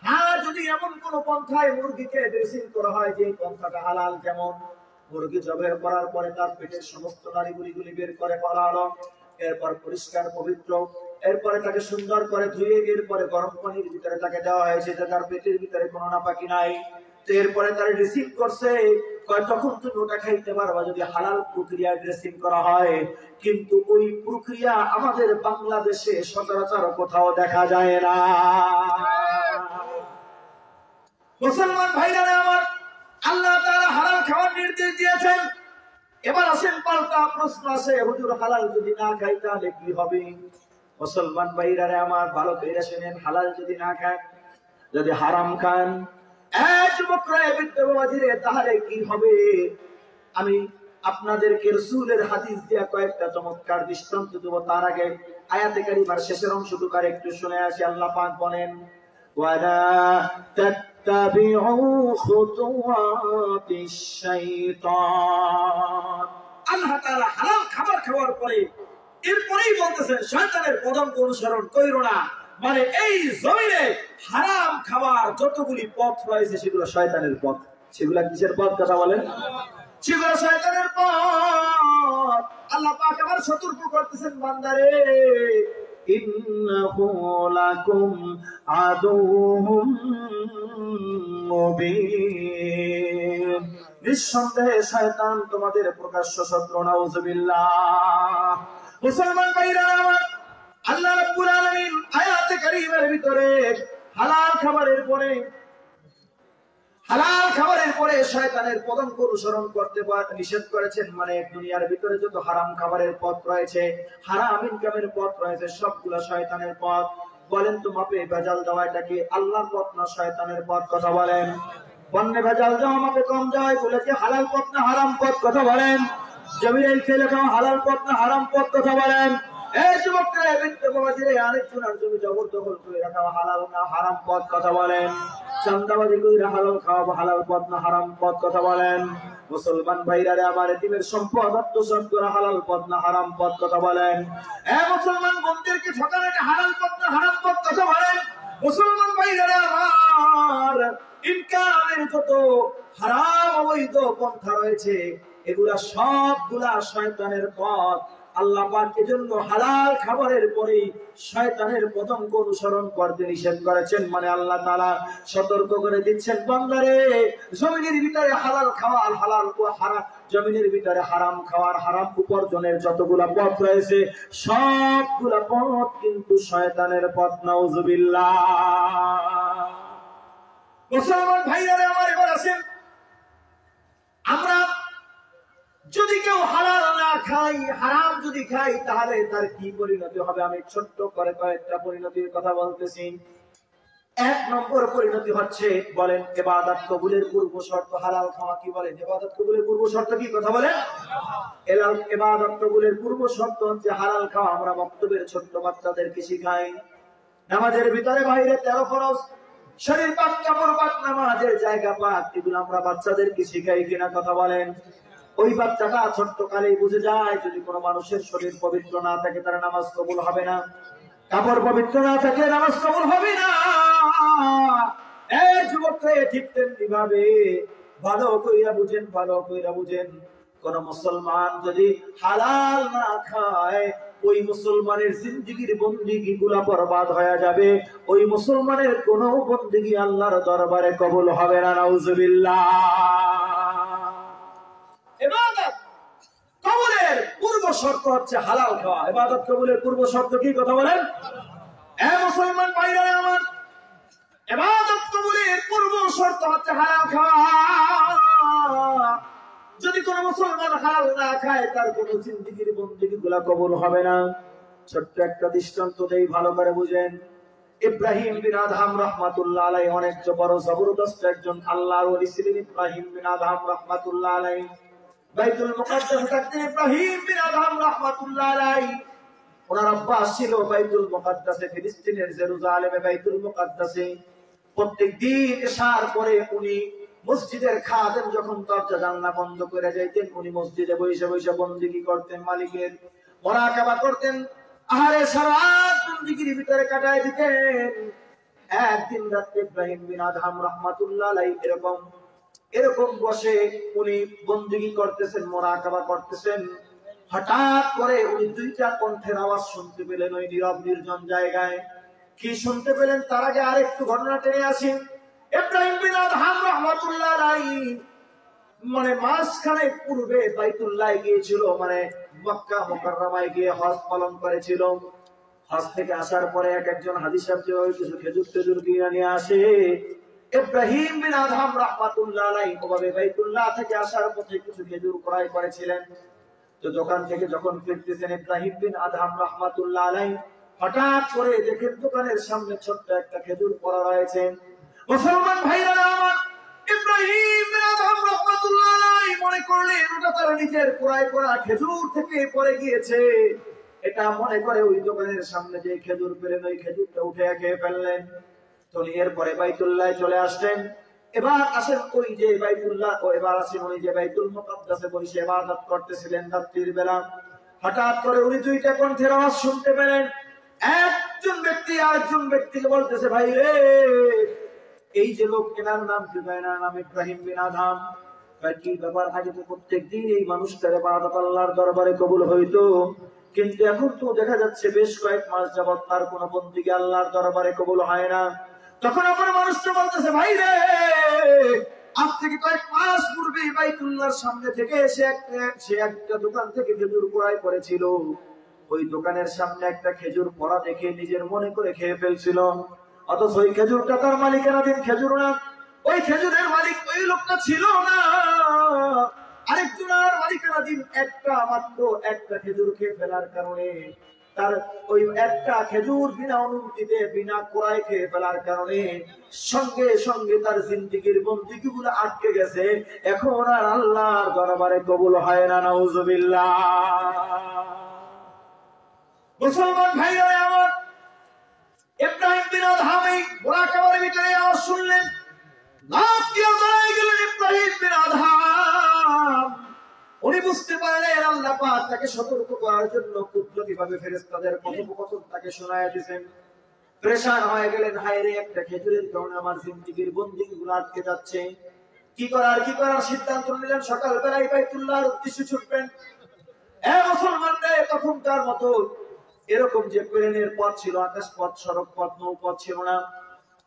হ্যাঁ, যদি এমন কোন পন্থায় মুরগিকে ড্রেসিং করা হয় যে পন্থাটা হালাল, যেমন মুরগি জবাই করার পরে তার পেটের সমস্ত নাড়িগুলি বের করে ফেলানো, এরপর পরিষ্কার পবিত্র, এরপরে তাকে সুন্দর করে ধুয়ে, এরপরে গরম পানির ভিতরে তাকে দেওয়া হয়েছে, তার পেটের ভিতরে কোনো নাপাকি নাই। এরপরে তার ড্রেসিং করছে, তখন তুমি ওটা খাইতে পারবা যদি হালাল প্রক্রিয়া ড্রেসিং করা হয়। কিন্তু ওই প্রক্রিয়া আমাদের বাংলাদেশে সচরাচর কোথাও দেখা যায় না। মুসলমান ভাইরা আমার, আল্লাহ তাআলা হালাল খাওয়ার নির্দেশ দিয়েছেন। এবার আসেন পাল্টা প্রশ্ন আছে, হুজুর হালাল যদি না খাই তাহলে কি হবে? মুসলমান ভাইরা আমার ভালো করে শুনেন, হালাল যদি না খান, যদি হারাম খান, তাহলে কি হবে? আমি আপনাদেরকে রাসূলের হাদিস দিয়া কয়েকটা চমৎকার দৃষ্টান্ত দেব। তার আগে আয়াতে কারিমার শেষের অংশটুকু একটু শুনে আসি। আল্লাহ পাক বলেন, ওয়ালা তাত্তাবিউ খুতুওয়াতিশ শাইতান। আল্লাহ তাআলা হালাল খাবার খাওয়ার পরে এরপরেই বলতেছেন শয়তানের পদাঙ্ক অনুসরণ কইরো না। মানে এই জমিনে হারাম খাওয়ার যতগুলি পথ রয়েছে সেগুলো শয়তানের পথ। সেগুলা কিসের পথ কথা বলেন? সেগুলো শয়তানের পথ। আল্লাহ পাক আবার সতর্ক করতেছেন, বান্দারে ইন্নাহু লাকুম আদুউম মুবিন। নিঃসন্দেহে শয়তান তোমাদের প্রকাশ্য শত্রু। নাউযুবিল্লাহ। মুসলমান ভাইরা আমার, আল্লাহ রাব্বুল আলামিন আয়াতে কারীমের ভিতরে হালাল খাবারের পরে শয়তানের পদাঙ্ক অনুসরণ করতে নিষেধ করেছেন। মানে দুনিয়ার ভিতরে যত হারাম খাবারের পথ রয়েছে, হারাম ইনকামের পথ রয়েছে, সবগুলা শয়তানের পথ। বলেন তো মাপে ভেজাল দেওয়া এটা কি আল্লাহর পথ না শয়তানের পথ? কথা বলেন। পণ্যে ভেজাল দেওয়া, মাপে কম দেওয়াই বলে কি হালাল পথ না হারাম পথ? কথা বলেন। জমির খেলে খাওয়া হালাল পথ না হারাম পথ? কথা বলেন। এই যুবকরা আরেকজনের জমি জবরদখল করে রাখা হালাল না হারাম পথ? কথা বলেন। চান্দাবাজি করে হালাল খাওয়া হালাল পথ না হারাম পথ? কথা বলেন। মুসলমান ভাইরা আমার, এতিমের সম্পদ আত্মসাৎ করা হালাল পথ না হারাম পথ? কথা বলেন। মুসলমান বন্ধুদেরকে ঠকানো হালাল পথ না হারাম পথ? কথা বলেন। মুসলমান ভাইরা আমার, ইনকামের যত হারাম অবৈধ পন্থা রয়েছে এগুলা সবগুলা শয়তানের পথ। আল্লাহ পাক এজন্য হালাল খাবারের পরে শয়তানের পদাঙ্ক অনুসরণ করতে নিষেধ করেছেন। মানে আল্লাহ তাআলা সতর্ক করে দিচ্ছেন, বান্দারে জমিনের ভিতরে হালাল খাওয়ার হালাল ও হারাম, জমিনের ভিতরে হারাম খাওয়ার হারাম উপার্জনের যতগুলা পথ রয়েছে সবগুলা পথ কিন্তু শয়তানের পথ। নাউযুবিল্লাহ। মুসলমান ভাইরা আমার, এবার আসেন, আমরা যদি কেউ হালাল না খাই, হারাম যদি খাই, তাহলে তার কি পরিণতি হবে? আমি ছোট্ট করে কয়েকটা পরিণতির কথা বলতেছি। এক নম্বর পরিণতি হচ্ছে, বলেন, ইবাদত কবুলের পূর্ব শর্ত হালাল খাওয়া। কি বলেন? ইবাদত কবুলের পূর্ব শর্ত কি? কথা বলেন। ইবাদত কবুলের পূর্ব শর্ত হচ্ছে হালাল খাওয়া। আমরা বক্তব্যের ছোট্ট বাচ্চাদেরকে শিখাই, নামাজের ভিতরে বাইরে 13 ফরজ, শরীর পাক, কাপড় পাক, নামাজের জায়গা পাক, এগুলো আমরা বাচ্চাদেরকে শিখাই কিনা? কথা বলেন। ওই বাচ্চাটা ছোট্ট কালেই বুঝে যায় যদি কোনো মানুষের শরীর পবিত্র না থাকে তার নামাজ কবুল হবে না, কাপড় পবিত্র না থাকলে নামাজ কবুল হবে না। এই যুবকরা ঠিক তেমনি ভাবে ভালো কইরা বুঝেন, কোন মুসলমান যদি হালাল না খায় ওই মুসলমানের জিন্দেগির বন্দেগী গুলা বরবাদ হয়ে যাবে। ওই মুসলমানের কোন বন্দেগী আল্লাহর দরবারে কবুল হবে না। নাউযুবিল্লাহ। ইবাদত কবুলের পূর্ব শর্ত হচ্ছে হালাল খাওয়া। ইবাদত কবুলের পূর্ব শর্ত কি? কথা বলেন। মুসলমান ভাইরা আমার, ইবাদত কবুলের পূর্ব শর্ত হচ্ছে হালাল খাওয়া। যদি কোন মুসলমান হালাল না খায় তার কোন জিন্দেগির বন্দেগী গুলা কবুল হবে না। ছোট্ট একটা দৃষ্টান্ত দেই, ভালো করে বুঝেন। ইব্রাহিম বিন আদহাম রাহমাতুল্লাহ আলাইহি অনেক বড় জবরদস্ত একজন আল্লাহর ওলি ছিলেন। ইব্রাহিম বিন আদহাম রাহমাতুল্লাহ আলাইহি বাইতুল মুকাদ্দাসে থাকতেন। ইব্রাহিম বিন আদহাম রাহমাতুল্লাহ আলাইহি ওনার আব্বাস ছিল বাইতুল মুকাদ্দাসে, ফিলিস্তিনের জেরুজালেমে বাইতুল মুকাদ্দাসে। প্রত্যেকদিন ইশার পরে উনি মসজিদের খাদেম যখন দরজা জানলা বন্ধ করে যাইতেন, উনি মসজিদে বসে বসে বন্দেগী করতেন, মালিকের মুরাকাবা করতেন, আহারে সারা রাত বন্দেগীর ভিতরে কাটায় দিতেন। একদিন রাতে ইব্রাহিম বিন আদহাম রাহমাতুল্লাহ আলাইহি এরকম বসে উনি বন্দেগী করতেছেন, মুরাকাবা করতেছেন। হঠাৎ করে উনি দুইটা কণ্ঠের আওয়াজ শুনতে পেলেন ওই নীরব নির্জন জায়গায়। কি শুনতে পেলেন তার আগে আরেকটু ঘটনা টেনে আসি। ইব্রাহিম বিন আদহাম রাহমাতুল্লাহ আলাইহি মানে মাসখানেক পূর্বে বাইতুল্লাহ গিয়েছিল, মানে মক্কা মুকাররমায় গিয়ে হজ পালন করেছিল। হজ থেকে আসার পরে একজন হাজী সাহেব যে ওই কিছু খেজুর কিনে নিয়ে আসে। ইব্রাহিম বিন আদহাম রাহমাতুল্লাহ আলাইহি ওভাবে বাইতুল্লাহ থেকে আসার পথে কিছু খেজুর ক্রয় করেছিলেন। তো দোকান থেকে যখন ফিরতেছেন ইব্রাহিম বিন আদহাম রাহমাতুল্লাহ আলাইহি হঠাৎ করে দেখেন দোকানের সামনে ছোট্ট একটা খেজুর পড়া রয়েছে। মুসলমান ভাইরা আমার, ইব্রাহিম বিন আদহাম রাহমাতুল্লাহ আলাইহি মনে করলেন ওটা তার নিজের কুড়ায় করা খেজুর থেকে পড়ে গিয়েছে। এটা মনে করে ওই দোকানের সামনে যে খেজুর পেলেন ওই খেজুরটা উঠে খেয়ে ফেললেন। তো এরপরে বাইতুল্লাহ চলে আসলেন। এবার আসেন ওই যে বাইতুল্লাহ, এবার আসেন ওই যে বাইতুল মুকাদ্দাসে বসে ইবাদত করতেছিলেন রাত্রির বেলা। হঠাৎ করে উনি দুইটা কণ্ঠের আওয়াজ শুনতে পেলেন। একজন ব্যক্তি আরেকজন ব্যক্তিকে বলতেছে, ভাই রে, এই যে লোক, এনার নাম কি? এনার নাম ইব্রাহিম বিন আদহাম। কি ব্যাপার? আগে তো প্রত্যেকদিন এই মানুষটার ইবাদত আল্লাহর দরবারে কবুল হইতো, কিন্তু এখন তো দেখা যাচ্ছে বেশ কয়েক মাস যাবত তার কোন বন্দেগী আল্লাহর দরবারে কবুল হয় না। তখন আমার মানুষটা বলতেছে, ভাই রে, আজ থেকে কয়েক মাস পূর্বে বাইতুল্লাহর সামনে থেকে সে একটা দোকান থেকে খেজুর কুড়াই করেছিল। ওই দোকানের সামনে একটা খেজুর পড়া দেখে নিজের মনে করে খেয়ে ফেলছিল। অথচ ওই খেজুরটা তার মালিকানাধীন খেজুর না, ওই খেজুরের মালিক ওই লোকটা ছিল না, আরেকজনের মালিকানাধীন একটা মাত্র একটা খেজুর খেয়ে ফেলার কারণে, তার ওই একটা খেজুর বিনা অনুমতিতে বিনা কোরায় খেয়ে ফেলার কারণে সঙ্গে সঙ্গে তার জিন্দেগীর বন্দেগী গুলো আটকে গেছে। এখন আর আল্লাহর দরবারে কবুল হয় না। নাউজুবিল্লাহ। মুসলমান ভাইরা আমার, ইব্রাহিম বিন আদহাম এই মুরাকাবার ভিতরে আওয়াজ শুনলেন, লাফ দিয়ে দাঁড়িয়ে গেলেন ইব্রাহিম বিন আদহাম। উনি বুঝতে পারলেন আল্লাহ পাক তাকে সতর্ক করার জন্য কুদরতিভাবে ফেরেশতাদের কথোপকথন তাকে শোনায় দিয়েছেন। পেরেশান হয়ে গেলেন, হায় রে, একটা খেজুরের কারণে আমার জিন্দেগীর বন্দেগীগুলো আটকে যাচ্ছে, কি করার সিদ্ধান্ত নিলেন। সকালবেলায় বাইতুল্লাহর উদ্দেশ্যে ছুটবেন। মুসলমানরা তখনকার মতো এরকম যে প্লেনের পথ ছিল, আকাশ পথ, সড়ক পথ, নৌপথ ছিল না।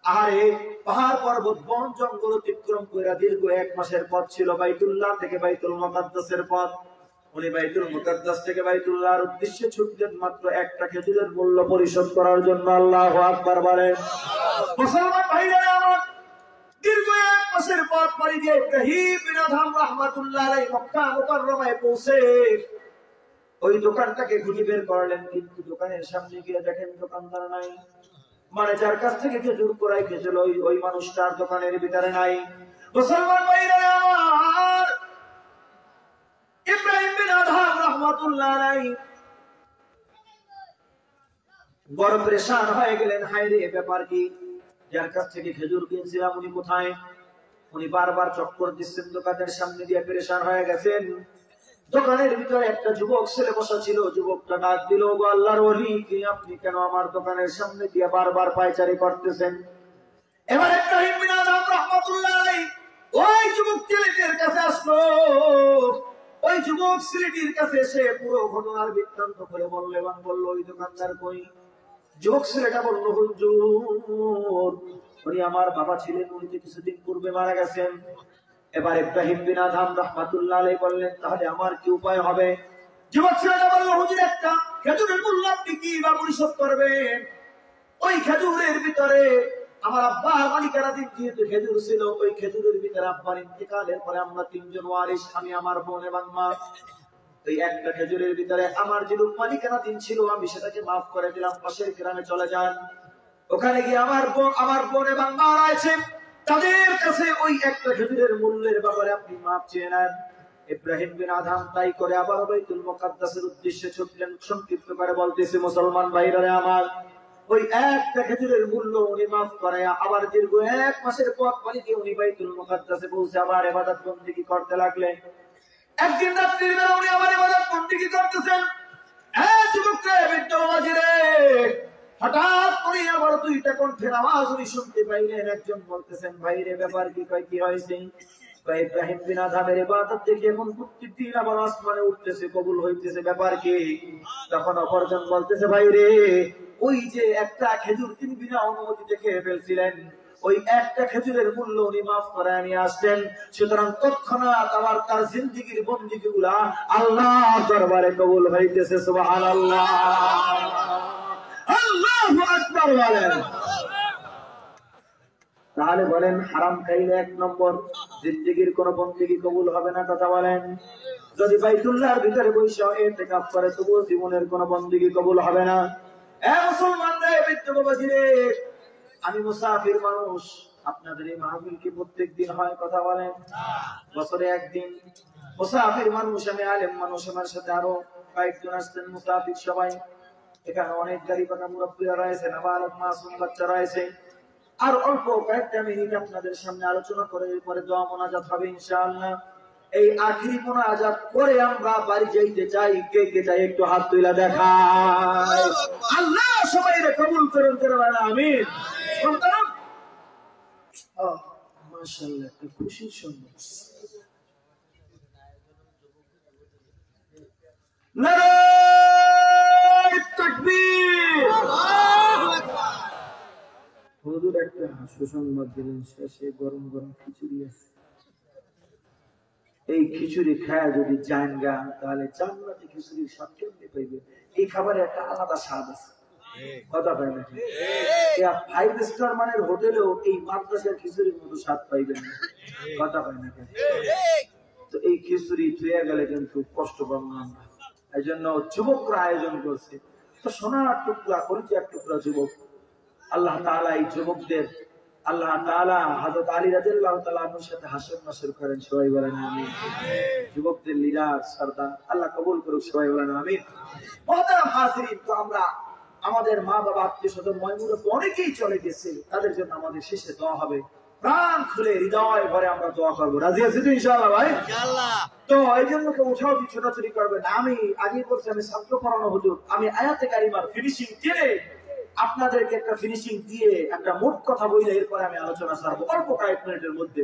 আরে পাহাড় পর্বত বন জঙ্গল অতিক্রম করে দীর্ঘ 1 মাসের পথ ছিল বাইতুল্লাহ থেকে বাইতুল মুকাদ্দাসের পথ। উনি বাইতুল মুকাদ্দাস থেকে বাইতুল্লাহর উদ্দেশ্যে ছুটলেন মাত্র একটা খেজুরের মূল্য পরিশোধ করার জন্য। আল্লাহু আকবার বলেন। মুসলমান ভাইরা আমার, দীর্ঘ 1 মাসের পথ পাড়ি দিয়ে ইব্রাহিম বিন আদহাম রাহমাতুল্লাহ আলাইহি মক্কা মুকাররমায় পৌঁছে ওই দোকানটাকে খুঁজে বের করলেন, কিন্তু দোকানের সামনে গিয়ে দেখেন দোকানদার নাই। মানে যার কাছ থেকে খেজুর কুড়াই খেয়েছিল ওই মানুষটার দোকানের ভিতরে নাই। মুসলমান ভাইরা আমার, ইব্রাহিম বিন আদহাম রাহমাতুল্লাহ আলাইহি বড় পেরেশান হয়ে গেলেন। হায় রে, ব্যাপার কি? যার কাছ থেকে খেজুর কিনছিলাম উনি কোথায়? উনি বারবার চক্কর দিচ্ছেন দোকানের সামনে দিয়ে, পেরেশান হয়ে গেছেন। দোকানের ভিতরে একটা যুবক ছেলে বসা ছিল। যুবকটা ডাক দিল, গো আল্লাহর ওলি, আপনি কেন আমার দোকানের সামনে দিয়ে বারবার পায়চারি করতেছেন? এবার ইব্রাহিম বিন আদহাম রাহমাতুল্লাহ আলাইহি ওই যুবক ছেলেটির কাছে আসলো। ওই যুবক ছেলেটির কাছে এসে পুরো ঘটনার বৃত্তান্ত করে বলল এবং বলল, ওই দোকানদার কই? যুবক ছেলেটা বলল, হুজুর, উনি আমার বাবা ছিলেন, উনি কিছুদিন পূর্বে মারা গেছেন। এবার ইব্রাহিম বিন আদহাম রাহমাতুল্লাহ আলাইহি বললেন, তাহলে আমার কি উপায় হবে? যুবক ছেলেটা বলল, হুজুর, একটা খেজুরের মূল্য আপনি কি বা পরিশোধ করবেন? ওই খেজুরের ভিতরে আমার আব্বা মালিকানাধীন যেহেতু খেজুর ছিল, ওই খেজুরের ভিতরে আব্বার ইন্তেকালের পরে আমরা 3 জন ওয়ারিস, আমি, আমার বোন এবং মা। ওই একটা খেজুরের ভিতরে আমার যে মালিকানাধীন ছিল আমি সেটাকে মাফ করে দিলাম, পাশের গ্রামে চলে যান। ওখানে গিয়ে আমার বোন এবং মা রয়েছে, তাদের কাছে ওই একটা খেজুরের মূল্যের ব্যাপারে আপনি মাপ চেয়ে নেন। ইব্রাহিম বিন আদহাম তাই করে আবার বাইতুল মুকাদ্দাসের উদ্দেশ্যে ছুটলেন। সংক্ষিপ্ত করে বলতেছি মুসলমান ভাইরা আমার, ওই একটা খেজুরের মূল্য উনি মাফ করে আবার দীর্ঘ 1 মাসের পথ পাড়ি দিয়ে উনি বাইতুল মুকাদ্দাসে পৌঁছে আবার ইবাদত বন্দেগী করতে লাগলেন। একদিন রাত্রির বেলা উনি আবার ইবাদত বন্দেগী করতেছেন। যুবকরা, বৃদ্ধ বাবাজি রে, হঠাৎ করে আবার 2টা কণ্ঠের আওয়াজ উনি শুনতে পাইলেন। একজন বলতেছেন, ভাই রে, ব্যাপার কি? কয়, কি হয়েছে? ইব্রাহিম বিন আদহামের ইবাদত দেখে এখন প্রত্যেকদিন আবার আসমানে উঠতেছে, কবুল হইতেছে, ব্যাপার কি? তখন অপরজন বলতেছে, ভাই রে, ওই যে একটা খেজুর তিনি বিনা অনুমতিতে খেয়ে ফেলছিলেন, ওই একটা খেজুরের মূল্য উনি মাফ করে নিয়ে আসছেন। সুতরাং তৎক্ষণাৎ আবার তার জিন্দেগীর বন্দেগী গুলা আল্লাহর দরবারে কবুল হইতেছে। সুবহানাল্লাহ, আল্লাহু আকবার বলেন। তাহলে বলেন, হারাম খাইলে 1 নম্বর জিন্দেগীর কোন বন্দেগী কবুল হবে না, কথা বলেন। যদি বাইতুল্লাহর ভিতরে বসে ইতিকাফ করে তবুও জীবনের কোন বন্দেগী কবুল হবে না। আমি মুসাফির মানুষ, আপনাদের এই মাহফিল কি প্রত্যেক দিন হয়? কথা বলেন। বছরে একদিন। মুসাফির মানুষ, আমি আলেম মানুষ, আমার সাথে আরো কয়েকজন আসছেন মুসাফির সবাই। এখানে অনেক গাড়ি পাকা মুরব্বীরা রয়েছেন, আবার মাসুম বাচ্চা রয়েছে। আর অল্প কয়েকটা মিনিট আপনাদের সামনে আলোচনা করে এরপরে দোয়া মোনাজাত হবে ইনশাআল্লাহ। এই আখিরি মোনাজাত করে আমরা বাড়ি যাইতে চাই। কে কে চাই একটু হাত তুলে দেখায়। আল্লাহ সবাইকে কবুল করুন, আমিন। মাশাআল্লাহ, একটা খুশির সংবাদ। নারায়ে তাকবীর। হুজুর একটা সুসংবাদ দিলেন, শেষে গরম গরম খিচুড়ি আছে। এই খিচুড়ি খায় যদি যান গা, তাহলে জান্নাতে খিচুড়ির স্বাদ কেমনে পাইবে? এই খাবারে একটা আলাদা স্বাদ আছে। কথা পায় না? 5 স্টার মানের হোটেলেও এই মাদ্রাসার খিচুড়ির মতো স্বাদ পাইবেন না। কথা পায় না? তো এই খিচুড়ি ধুয়ে গেলে কিন্তু কষ্ট পাবো আমরা। এই জন্য যুবকরা আয়োজন করছে। তো সোনার টুকরা, কলিজার টুকরা যুবক, আল্লাহ তাআলা এই যুবকদের, আল্লাহ তাআলা হযরত আলী রাদিয়াল্লাহু তাআলা আনহুর সাথে হাসর নাসর করেন। সবাই বলেন আমিন। যুবকদের লিডার, সরদার আল্লাহ কবুল করুক। সবাই বলেন আমিন। মুহতারাম হাজিরিন, তো আমরা আমাদের মা বাবা, আত্মীয় স্বজন, ময়মুরে অনেকেই চলে গেছে, তাদের জন্য আমাদের শেষে দোয়া হবে। প্রাণ খুলে হৃদয় ভরে আমরা দোয়া করবো। রাজি আছি তো ইনশাআল্লাহ ভাই? তো এই জন্য কেউ উঠাও ছোটাছুটি করবে না। আমি আগেই বলছি, আমি ছাত্র পড়ানো হুজুর, আমি আয়াতে কারিমার ফিনিশিং টেনে আপনাদেরকে একটা ফিনিশিং দিয়ে একটা মোট কথা বলে এরপরে আমি আলোচনা ছাড়বো অল্প কয়েক মিনিটের মধ্যে।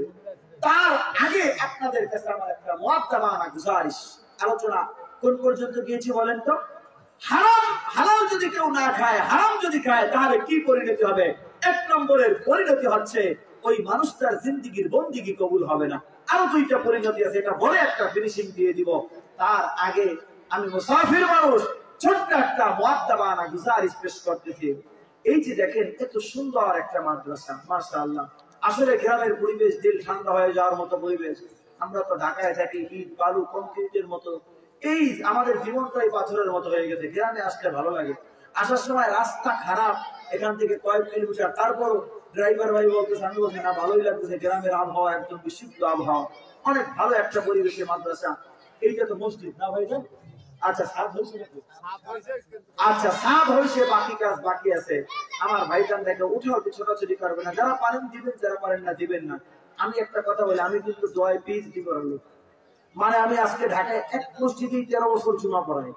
তার আগে আপনাদের কাছে আমার একটা মুআদ্দাবানা গুজারিশ। আলোচনা কোন পর্যন্ত গিয়েছি বলেন তো? হারাম, হালাল যদি কেউ না খায়, হারাম যদি খায়, তাহলে কি পরিণতি হবে? 1 নম্বরের পরিণতি হচ্ছে ওই মানুষটার জিন্দেগীর বন্দিগি কবুল হবে না। আরো 2টা পরিণতি আছে, এটা বলে একটা ফিনিশিং দিয়ে দিব। তার আগে আমি মুসাফির মানুষ, ছোট্ট একটা মুআদ্দাবানা গুজারিশ পেশ করতেছি। এই যে দেখেন, এত সুন্দর একটা মাদ্রাসা, মাশাআল্লাহ। আসলে গ্রামের পরিবেশ দিল ঠান্ডা হয়ে যাওয়ার মতো পরিবেশ। আমরা তো ঢাকায় থাকি, ইট বালু কংক্রিটের মতো, এই আমাদের জীবনটাই পাথরের মতো হয়ে গেছে। গ্রামে আসলে ভালো লাগে। আসার সময় রাস্তা খারাপ, এখান থেকে কয়েক কিলোমিটার, তারপরও ড্রাইভার ভাই বলতেছে, আমি বলছি না, ভালোই লাগতেছে। গ্রামের আবহাওয়া একদম বিশুদ্ধ আবহাওয়া, অনেক ভালো একটা পরিবেশে মাদ্রাসা। এইটা তো মসজিদ না ভাই? আচ্ছা, সাত হয়েছে নাকি? আচ্ছা, সাত হয়েছে, বাকি কাজ বাকি আছে। আমার ভাইজান দেখে উঠেও ছোটাছুটি করবে না। যারা পারেন দিবেন, যারা পারেন না দিবেন না। আমি একটা কথা বলি, আমি কিন্তু দোয়ায় পিএইচডি করার লোক। মানে আমি আজকে ঢাকায় এক মসজিদেই 13 বছর জুমা পড়াই।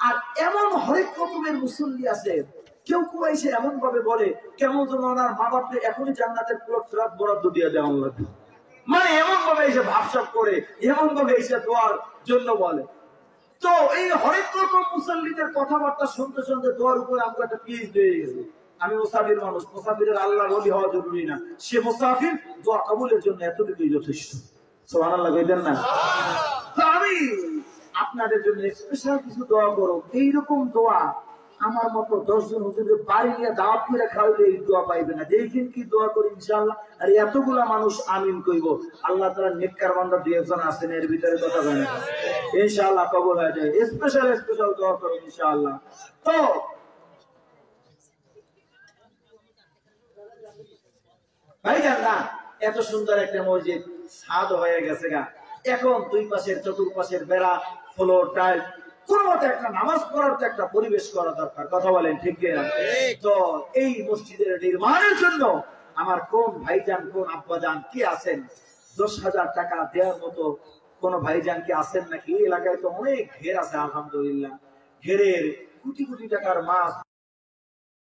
আর এমন হরেক রকমের মুসল্লি আছে, কেউ কেউ এসে এমন ভাবে বলে কেমন যেন ওনার মা বাপকে এখনই জান্নাতের প্লট ফেরত বরাদ্দ দিয়ে দেওয়া লাগবে। মানে এমন ভাবে এসে ভাবসাব করে, এমন ভাবে এসে দোয়ার জন্য বলে। তো এই হরেক রকম মুসল্লিদের কথাবার্তা শুনতে শুনতে দোয়ার উপরে আমরা একটা পিএইচডি হয়ে গেছে। আমি মুসাফির মানুষ, মুসাফিরের আল্লাহর ওলি হওয়া জরুরি না। সে মুসাফির, দোয়া কবুলের জন্য এতটুকুই যথেষ্ট। সুবহানাল্লাহ কইতেন না? তো আমি আপনাদের জন্য স্পেশাল কিছু দোয়া করব। এইরকম দোয়া আমার মতো 10 জন হুজুরের বাড়ি নিয়ে দাওয়াত করে খাওয়াইলে এই দোয়া পাইবে না। দেখেন কি দোয়া করি ইনশাআল্লাহ। আর এতগুলা মানুষ আমিন কইব। আল্লাহ তাআলা নেককার বান্দা 2 একজন আছেন, এর ভিতরে কথা বলেন, ইনশাআল্লাহ কবুল হয়ে যায়। স্পেশাল দোয়া করব ইনশাআল্লাহ। তো ভাইজান না, এত সুন্দর একটা মসজিদ ছাদ হয়ে গেছে গা। এখন 2 পাশের চতুর্পাশের বেড়া, ফ্লোর টাইল, কোন মতে একটা নামাজ পড়ার তো একটা পরিবেশ করা দরকার। কথা বলেন ঠিক কিনা? তো এই মসজিদের নির্মাণের জন্য আমার কোন ভাইজান, কোন আব্বাজান কি আছেন 10,000 টাকা দেওয়ার মতো কোন ভাইজান কি আছেন নাকি? এই এলাকায় তো অনেক ঘের আছে, আলহামদুলিল্লাহ। ঘেরের কোটি কোটি টাকার মাছ